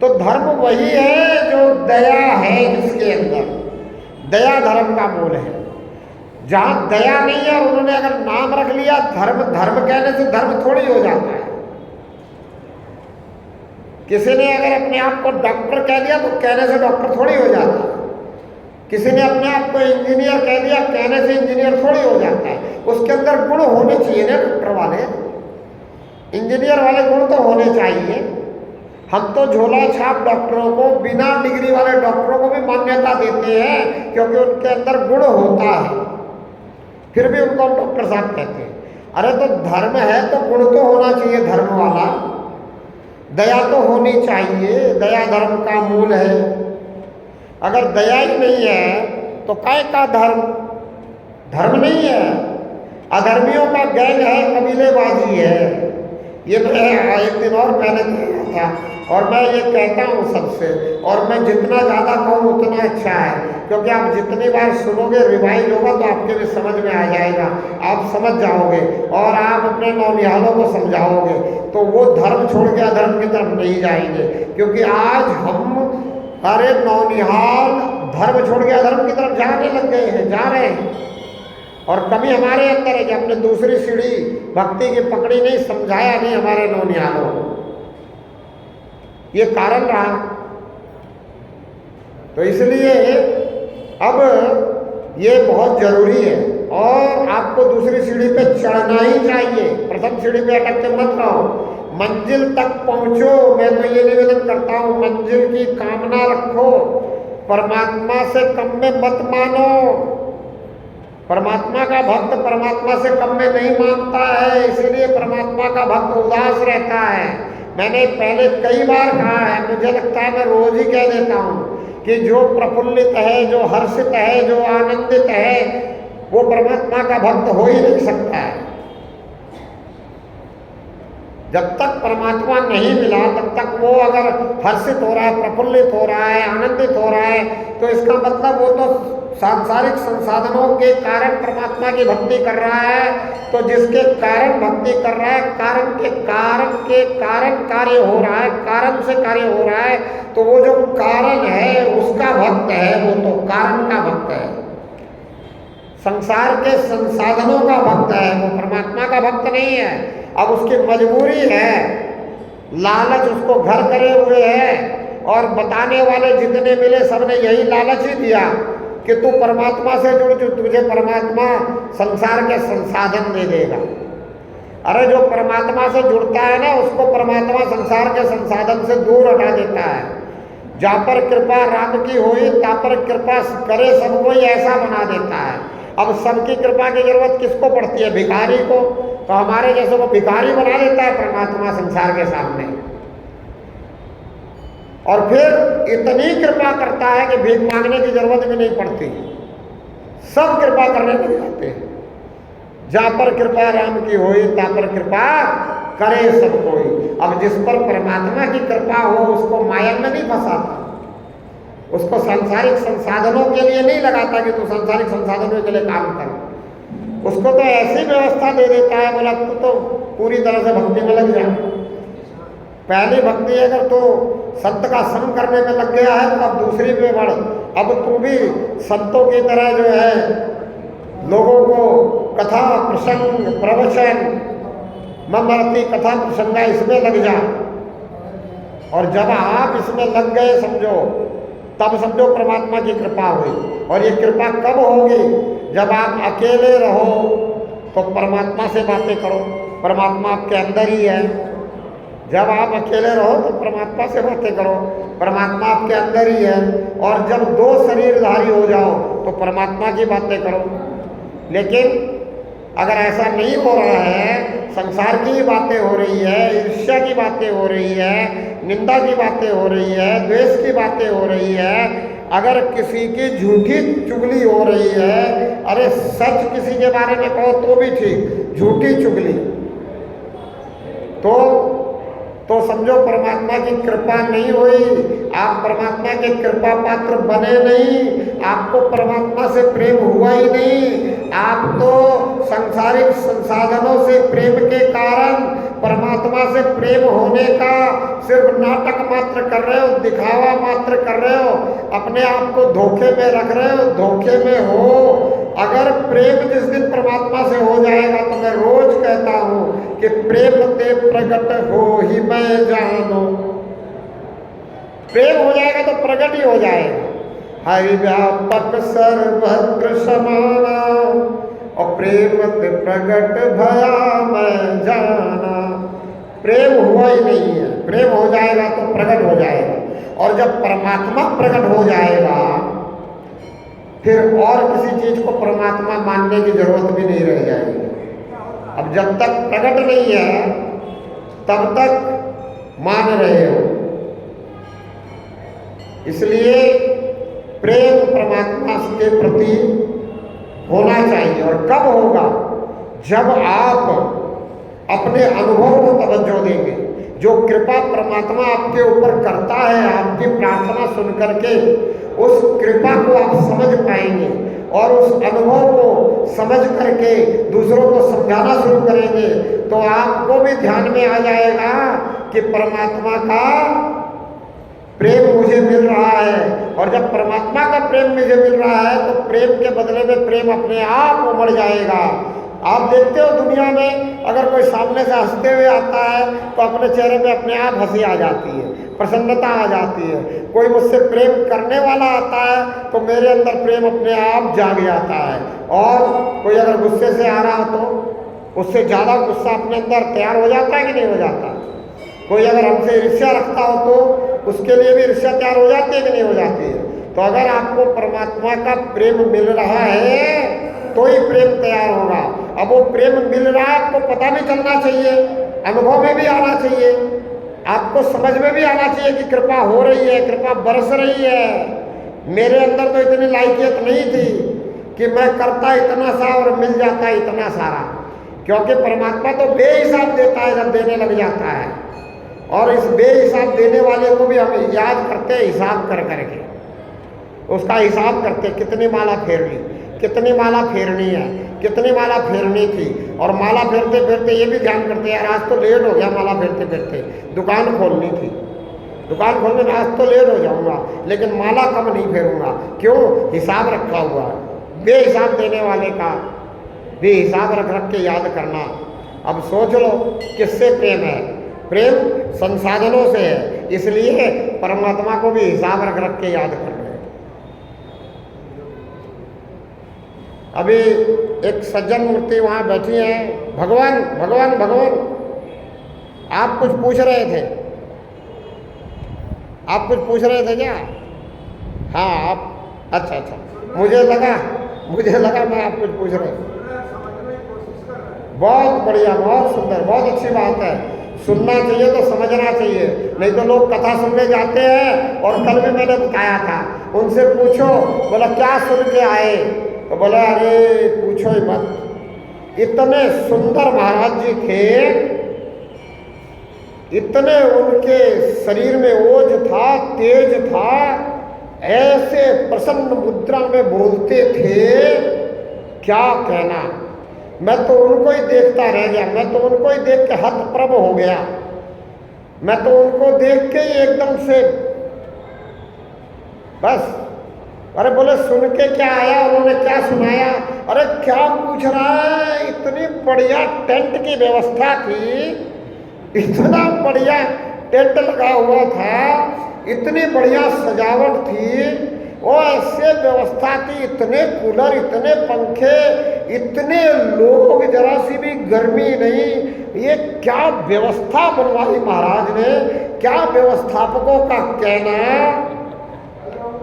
तो धर्म वही है जो दया है, जिसके अंदर दया धर्म का मूल है। जहां दया नहीं है और उन्होंने अगर नाम रख लिया धर्म, धर्म कहने से धर्म थोड़ी हो जाता है। किसी ने अगर अपने आप को डॉक्टर कह दिया तो कहने से डॉक्टर थोड़ी हो जाता है। किसी ने अपने आप को इंजीनियर कह दिया, कहने से इंजीनियर थोड़ी हो जाता है। उसके अंदर गुण होने चाहिए ना, डॉक्टर वाले, इंजीनियर वाले गुण तो होने चाहिए। हम तो झोला छाप डॉक्टरों को, बिना डिग्री वाले डॉक्टरों को भी मान्यता देते हैं क्योंकि उनके अंदर गुण होता है, फिर भी उनको हम डॉक्टर साहब कहते हैं। अरे तो धर्म है तो गुण तो होना चाहिए धर्म वाला, दया तो होनी चाहिए, दया धर्म का मूल है। अगर दया ही नहीं है तो काय का धर्म, धर्म नहीं है, अधर्मियों का गैंग है, कबीलेबाजी है। ये मैं एक दिन और पहले कह था और मैं ये कहता हूँ सबसे, और मैं जितना ज़्यादा कहूँ उतना अच्छा है, क्योंकि आप जितनी बार सुनोगे रिवाइज होगा तो आपके भी समझ में आ जाएगा, आप समझ जाओगे और आप अपने नौनिहालों को समझाओगे तो वो धर्म छोड़ के अधर्म की तरफ नहीं जाएंगे। क्योंकि आज हम अरे नौनिहाल धर्म छोड़ के अधर्म की तरफ जाने लग गए हैं, जा रहे हैं। और कमी हमारे अंदर है कि हमने दूसरी सीढ़ी भक्ति की पकड़ी नहीं, समझाया नहीं हमारे नौनिहालों को, ये कारण रहा। तो इसलिए अब ये बहुत जरूरी है और आपको दूसरी सीढ़ी पे चढ़ना ही चाहिए। प्रथम सीढ़ी पे अटक के मत रहो, मंजिल तक पहुंचो। मैं तो ये निवेदन करता हूँ, मंजिल की कामना रखो, परमात्मा से कम में मत मानो। परमात्मा का भक्त परमात्मा से कम में नहीं मानता है, इसीलिए परमात्मा का भक्त उदास रहता है। मैंने पहले कई बार कहा है, मुझे लगता है मैं रोज ही कह देता हूँ कि जो प्रफुल्लित है, जो हर्षित है, जो आनंदित है, वो परमात्मा का भक्त हो ही नहीं सकता है। जब तक परमात्मा नहीं मिला तब तक वो अगर हर्षित हो रहा है, प्रफुल्लित हो रहा है, आनंदित हो रहा है, तो इसका मतलब वो तो सांसारिक संसाधनों के कारण परमात्मा की भक्ति कर रहा है। तो जिसके कारण भक्ति कर रहा है, कारण के कारण कार्य हो रहा है, कारण से कार्य हो रहा है, तो वो जो कारण है उसका भक्त है, वो तो कारण का भक्त है, संसार के संसाधनों का भक्त है, वो परमात्मा का भक्त नहीं है। अब उसकी मजबूरी है, लालच उसको घर करे हुए है और बताने वाले जितने मिले सबने यही लालच ही दिया कि तू परमात्मा से जुड़, जो तुझे परमात्मा संसार के संसाधन दे देगा। अरे जो परमात्मा से जुड़ता है ना, उसको परमात्मा संसार के संसाधन से दूर हटा देता है। जहाँ पर कृपा राम की होई ता पर कृपा करे सब कोई, ऐसा बना देता है। अब सबकी कृपा की जरूरत किसको पड़ती है? भिखारी को। तो हमारे जैसे को भिखारी बना देता है परमात्मा संसार के सामने, और फिर इतनी कृपा करता है कि भीख मांगने की जरूरत भी नहीं पड़ती, सब कृपा करने लग जाते हैं। जहाँ पर कृपा राम की होई ता पर कृपा करे सब कोई। अब जिस पर परमात्मा की कृपा हो उसको माया में नहीं फंसाता, उसको सांसारिक संसाधनों के लिए नहीं लगाता कि तू सांसारिक संसाधनों के लिए काम कर। उसको तो ऐसी व्यवस्था दे देता है, बोला तू तो पूरी तरह से भक्ति में लग जा। पहली भक्ति अगर तो संत का संग करने में लग गया है तो अब दूसरी में बढ़। अब तू भी संतों की तरह जो है लोगों को कथा प्रसंग प्रवचन ममरती कथा प्रसंगा इसमें लग जा। और जब आप इसमें लग गए समझो, तब समझो परमात्मा की कृपा हुई। और ये कृपा कब होगी? जब आप अकेले रहो तो परमात्मा से बातें करो, परमात्मा आपके अंदर ही है। जब आप अकेले रहो तो परमात्मा से बातें करो, परमात्मा आपके अंदर ही है। और जब दो शरीरधारी हो जाओ तो परमात्मा की बातें करो। लेकिन अगर ऐसा नहीं हो रहा है, संसार की बातें हो रही है, ईर्ष्या की बातें हो रही है, निंदा की बातें हो रही है, द्वेष की बातें हो रही है, अगर किसी की झूठी चुगली हो रही है, अरे सच किसी के बारे में कहो तो भी ठीक, झूठी चुगली, तो समझो परमात्मा की कृपा नहीं हुई, आप परमात्मा के कृपा पात्र बने नहीं, आपको परमात्मा से प्रेम हुआ ही नहीं। आप तो सांसारिक संसाधनों से प्रेम के कारण परमात्मा से प्रेम होने का सिर्फ नाटक मात्र कर रहे हो, दिखावा मात्र कर रहे हो, अपने आप को धोखे में रख रहे हो, धोखे में हो। अगर प्रेम जिस दिन परमात्मा से हो जाएगा तो मैं रोज कहता हूं कि प्रेम ते प्रकट हो ही मैं जानो। प्रेम हो जाएगा तो प्रकट ही हो जाएगा। हरि व्यापक सर्वत्र समाना और प्रेम ते प्रकट भया मैं जाना। प्रेम हुआ ही नहीं है, प्रेम हो जाएगा तो प्रकट हो जाएगा। और जब परमात्मा प्रकट हो जाएगा फिर और किसी चीज को परमात्मा मानने की जरूरत भी नहीं रह जाएगी। अब जब तक प्रकट नहीं है तब तक मान रहे हो। इसलिए प्रेम परमात्मा के प्रति होना चाहिए। और कब होगा? जब आप अपने अनुभव को तवज्जो देंगे। जो कृपा परमात्मा आपके ऊपर करता है, आपकी प्रार्थना सुन करके उस कृपा को आप समझ पाएंगे और उस अनुभव को समझ करके दूसरों को समझाना शुरू करेंगे तो आपको भी ध्यान में आ जाएगा कि परमात्मा का प्रेम मुझे मिल रहा है। और जब परमात्मा का प्रेम मुझे मिल रहा है तो प्रेम के बदले में प्रेम अपने आप उमड़ जाएगा। आप देखते हो दुनिया में अगर कोई सामने से हंसते हुए आता है तो अपने चेहरे पे अपने आप हंसी आ जाती है, प्रसन्नता आ जाती है। कोई मुझसे प्रेम करने वाला आता है तो मेरे अंदर प्रेम अपने आप जाग जाता है। और कोई अगर गुस्से से आ रहा हो तो उससे ज़्यादा गुस्सा अपने अंदर तैयार हो जाता है कि नहीं हो जाता? कोई अगर हमसे ईर्ष्या रखता हो तो उसके लिए भी ईर्ष्या तैयार हो जाती है कि नहीं हो जाती है? तो अगर आपको परमात्मा का प्रेम मिल रहा है तो ही प्रेम तैयार होगा। अब वो प्रेम मिल रहा है आपको पता भी चलना चाहिए, अनुभव में भी आना चाहिए, आपको समझ में भी आना चाहिए कि कृपा हो रही है, कृपा बरस रही है। मेरे अंदर तो इतनी लायकियत नहीं थी कि मैं करता इतना सा और मिल जाता इतना सारा, क्योंकि परमात्मा तो बेहिसाब देता है जब देने लग जाता है। और इस बेहिसाब देने वाले को भी हम याद करते हैं, हिसाब कर करके उसका हिसाब करते, कितनी माला फेर ली, कितनी माला फेरनी है, कितनी माला फेरनी थी। और माला फेरते फेरते ये भी ध्यान करते यार आज तो लेट हो गया, माला फेरते फेरते दुकान खोलनी थी, दुकान खोलने में आज तो लेट हो जाऊंगा, लेकिन माला कम नहीं फेरूंगा। क्यों? हिसाब रखा हुआ है। बेहिसाब देने वाले का बेहिसाब रख रख के याद करना। अब सोच लो किससे प्रेम है? प्रेम संसाधनों से है, इसलिए परमात्मा को भी हिसाब रख रख के याद करना। अभी एक सज्जन मूर्ति वहाँ बैठी है, भगवान भगवान भगवान, आप कुछ पूछ रहे थे, आप कुछ पूछ रहे थे क्या? हाँ आप, अच्छा, मुझे लगा मैं आप कुछ पूछ रहे हूँ। बहुत बढ़िया, बहुत सुंदर, बहुत अच्छी बात है। सुनना चाहिए तो समझना चाहिए, नहीं तो लोग कथा सुनने जाते हैं। और कल भी मैंने बताया था, उनसे पूछो, बोला क्या सुन के आए? तो बोला अरे पूछो ही मत, इतने सुंदर महाराज जी थे, इतने उनके शरीर में ओज था, तेज था, ऐसे प्रसन्न मुद्रा में बोलते थे, क्या कहना। मैं तो उनको ही देखता रह गया, मैं तो उनको ही देख के हतप्रभ हो गया। मैं तो उनको देख के ही एकदम से बस, अरे बोले सुन के क्या आया? उन्होंने क्या सुनाया? अरे क्या पूछ रहा है, इतनी बढ़िया टेंट की व्यवस्था थी, इतना बढ़िया टेंट लगा हुआ था, इतनी बढ़िया सजावट थी, वो ऐसे व्यवस्था थी, इतने कूलर, इतने पंखे, इतने लोग, जरा सी भी गर्मी नहीं। ये क्या व्यवस्था बनवाई महाराज ने, क्या व्यवस्थापकों का कहना।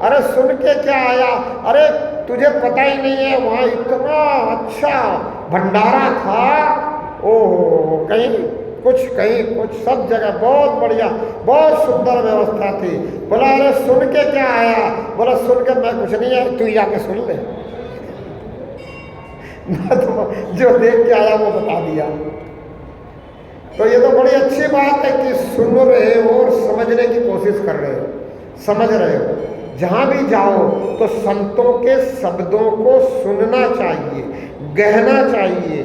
अरे सुन के क्या आया? अरे तुझे पता ही नहीं है, वहाँ इतना अच्छा भंडारा था, ओहो, कहीं कुछ, सब जगह बहुत बढ़िया, बहुत सुंदर व्यवस्था थी। बोला अरे सुन के क्या आया? बोला सुन के मैं कुछ नहीं आया, तू जाके सुन ले। मैं तो जो देख के आया वो बता दिया। तो ये तो बड़ी अच्छी बात है कि सुन रहे हो और समझने की कोशिश कर रहे हो, समझ रहे हो। जहाँ भी जाओ तो संतों के शब्दों को सुनना चाहिए, गहना चाहिए,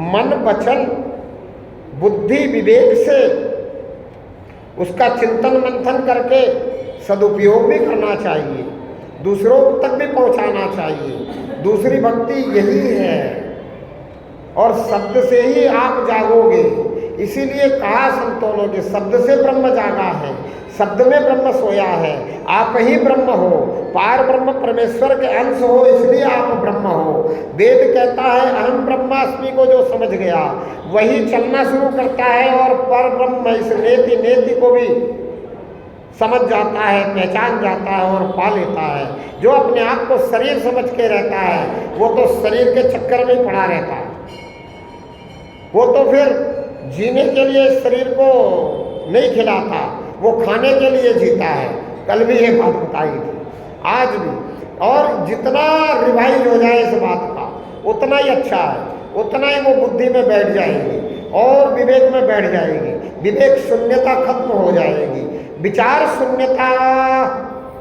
मन वचन बुद्धि विवेक से उसका चिंतन मंथन करके सदुपयोग भी करना चाहिए, दूसरों तक भी पहुंचाना चाहिए। दूसरी भक्ति यही है, और शब्द से ही आप जागोगे। इसीलिए कहा संतों ने, शब्द से ब्रह्म जागा है, शब्द में ब्रह्म सोया है। आप ही ब्रह्म हो, पार ब्रह्म परमेश्वर के अंश हो, इसलिए आप ब्रह्म हो। वेद कहता है अहम ब्रह्मास्मि को जो समझ गया वही चलना शुरू करता है, और पर ब्रह्म इस नेति को भी समझ जाता है, पहचान जाता है और पा लेता है। जो अपने आप को शरीर समझ के रहता है वो तो शरीर के चक्कर में ही पड़ा रहता है, वो तो फिर जीने के लिए शरीर को नहीं खिलाता, वो खाने के लिए जीता है। कल भी ये बात बताई थी, आज भी। और जितना रिवाइज हो जाए इस बात का उतना ही अच्छा है, उतना ही वो बुद्धि में बैठ जाएगी और विवेक में बैठ जाएगी। विवेक शून्यता खत्म हो जाएगी, विचार शून्यता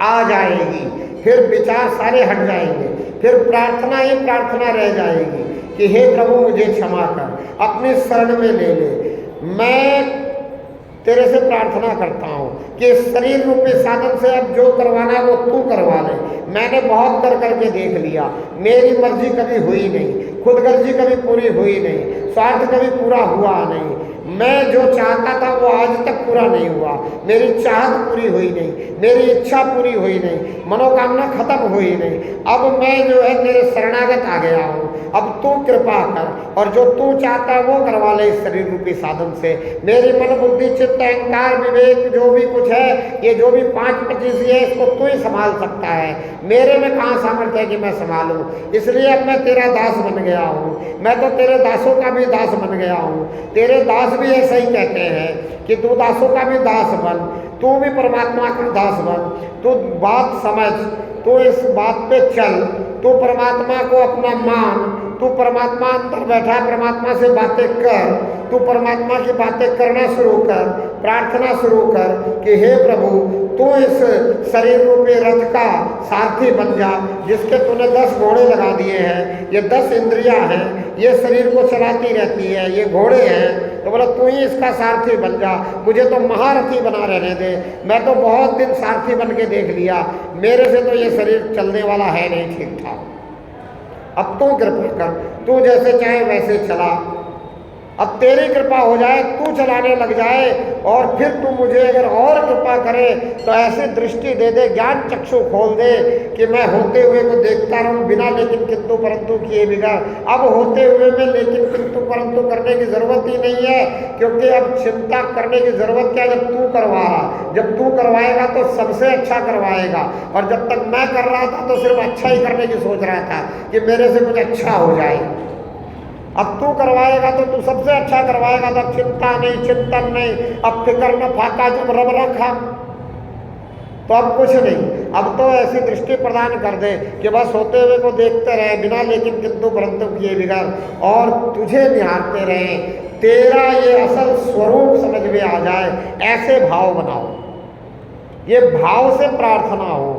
आ जाएगी, फिर विचार सारे हट जाएंगे, फिर प्रार्थना ही प्रार्थना रह जाएगी कि हे प्रभु मुझे क्षमा कर, अपने शरण में ले ले। मैं तेरे से प्रार्थना करता हूँ कि शरीर रूपी साधन से अब जो करवाना है वो तू करवा ले। मैंने बहुत कर करके देख लिया, मेरी मर्जी कभी हुई नहीं, खुदगर्जी कभी पूरी हुई नहीं, स्वार्थ कभी पूरा हुआ नहीं। मैं जो चाहता था वो आज तक पूरा नहीं हुआ, मेरी चाहत पूरी हुई नहीं, मेरी इच्छा पूरी हुई नहीं, मनोकामना खत्म हुई नहीं। अब मैं जो है तेरे शरणागत आ गया हूँ, अब तू कृपा कर और जो तू चाहता है वो करवा ले इस शरीर रूपी साधन से। मेरी मन बुद्धि चित्त अहंकार विवेक जो भी कुछ है, ये जो भी 5-25 है, इसको तू ही संभाल सकता है। मेरे में कहाँ सामर्थ्य है कि मैं संभालूं? इसलिए अब मैं तेरा दास बन गया हूँ, मैं तो तेरे दासों का भी दास बन गया हूँ। तेरे दास भी ऐसा ही कहते हैं कि तू दासों का भी दास बन, तू भी परमात्मा का दास बन, तू बात समझ, तू इस बात पे चल, तू परमात्मा को अपना मान, तू परमात्मा अंदर बैठा है, परमात्मा से बातें कर, तू परमात्मा की बातें करना शुरू कर, प्रार्थना शुरू कर कि हे प्रभु तू इस शरीर रूपी रथ का सारथी बन जा, जिसके तूने 10 घोड़े लगा दिए हैं। ये 10 इंद्रियां हैं, ये शरीर को चलाती रहती है, ये घोड़े हैं। तो बोला तू ही इसका सारथी बन जा, मुझे तो महारथी बना रहने दे। मैं तो बहुत दिन सारथी बन के देख लिया, मेरे से तो ये शरीर चलने वाला है नहीं ठीक ठाक। अब तू कृपा कर, तू जैसे चाहे वैसे चला। अब तेरी कृपा हो जाए, तू चलाने लग जाए, और फिर तू मुझे अगर और कृपा करे तो ऐसी दृष्टि दे दे, ज्ञान चक्षु खोल दे कि मैं होते हुए को देखता रहूं बिना लेकिन किंतु परंतु किए बिगड़। अब होते हुए में लेकिन किंतु परंतु करने की जरूरत ही नहीं है, क्योंकि अब चिंता करने की जरूरत क्या, जब तू करवा रहा, जब तू करवाएगा तो सबसे अच्छा करवाएगा। और जब तक मैं कर रहा था तो सिर्फ अच्छा ही करने की सोच रहा था कि मेरे से कुछ अच्छा हो जाए। अब तू करवाएगा तो तू सबसे अच्छा करवाएगा, तो अब चिंता नहीं, चिंतन नहीं, अब फिक्र न फाका जब रब रखा, तो अब कुछ नहीं। अब तो ऐसी दृष्टि प्रदान कर दे कि बस होते हुए को देखते रहे बिना लेकिन किंतु परंतु किए बिगड़, और तुझे निहारते रहे, तेरा ये असल स्वरूप समझ में आ जाए, ऐसे भाव बनाओ। ये भाव से प्रार्थना हो,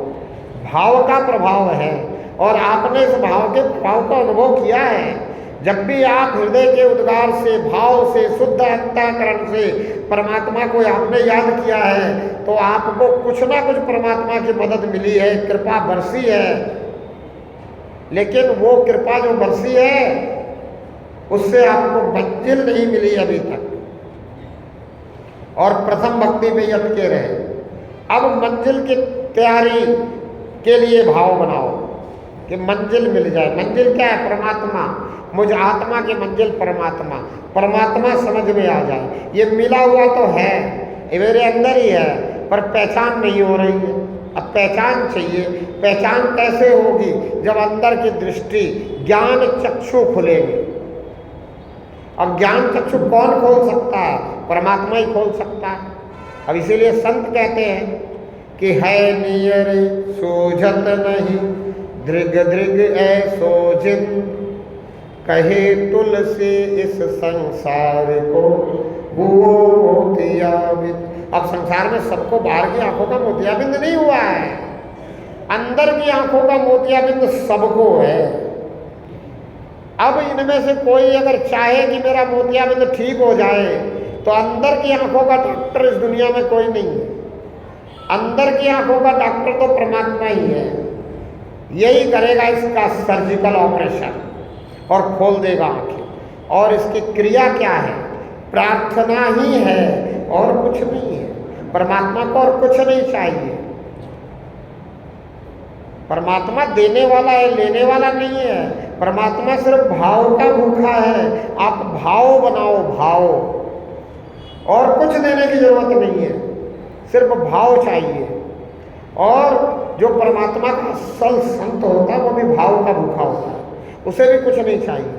भाव का प्रभाव है, और आपने इस भाव के प्रभाव का अनुभव किया है। जब भी आप हृदय के उद्गार से, भाव से, शुद्ध अंतःकरण से परमात्मा को आपने याद किया है, तो आपको कुछ ना कुछ परमात्मा की मदद मिली है, कृपा बरसी है। लेकिन वो कृपा जो बरसी है उससे आपको मंजिल नहीं मिली अभी तक, और प्रथम भक्ति में अटके रहे। अब मंजिल की तैयारी के लिए भाव बनाओ कि मंजिल मिल जाए। मंजिल क्या है? परमात्मा। मुझ आत्मा की मंजिल परमात्मा, परमात्मा समझ में आ जाए। ये मिला हुआ तो है, ये मेरे अंदर ही है, पर पहचान नहीं हो रही है। अब पहचान चाहिए। पहचान कैसे होगी? जब अंदर की दृष्टि, ज्ञान चक्षु खुलेंगे। अब ज्ञान चक्षु कौन खोल सकता है? परमात्मा ही खोल सकता है। अब इसीलिए संत कहते हैं कि है नियर सूझत नहीं, दृग दृग ऐसो जिन, कहे तुलसी इस संसार को हुओ मोतियाबिंद। अब संसार में सबको बाहर की आंखों का मोतियाबिंद नहीं हुआ है, अंदर की आंखों का मोतियाबिंद सबको है। अब इनमें से कोई अगर चाहे कि मेरा मोतियाबिंद ठीक हो जाए, तो अंदर की आंखों का डॉक्टर इस दुनिया में कोई नहीं है। अंदर की आंखों का डॉक्टर तो परमात्मा ही है। यही करेगा इसका सर्जिकल ऑपरेशन और खोल देगा आंखें। और इसकी क्रिया क्या है? प्रार्थना ही है और कुछ नहीं है। परमात्मा को और कुछ नहीं चाहिए। परमात्मा देने वाला है, लेने वाला नहीं है। परमात्मा सिर्फ भाव का भूखा है। आप भाव बनाओ, भाव, और कुछ देने की जरूरत नहीं है, सिर्फ भाव चाहिए। और जो परमात्मा का असल संत होता है वो भी भाव का भूखा होता है, उसे भी कुछ नहीं चाहिए।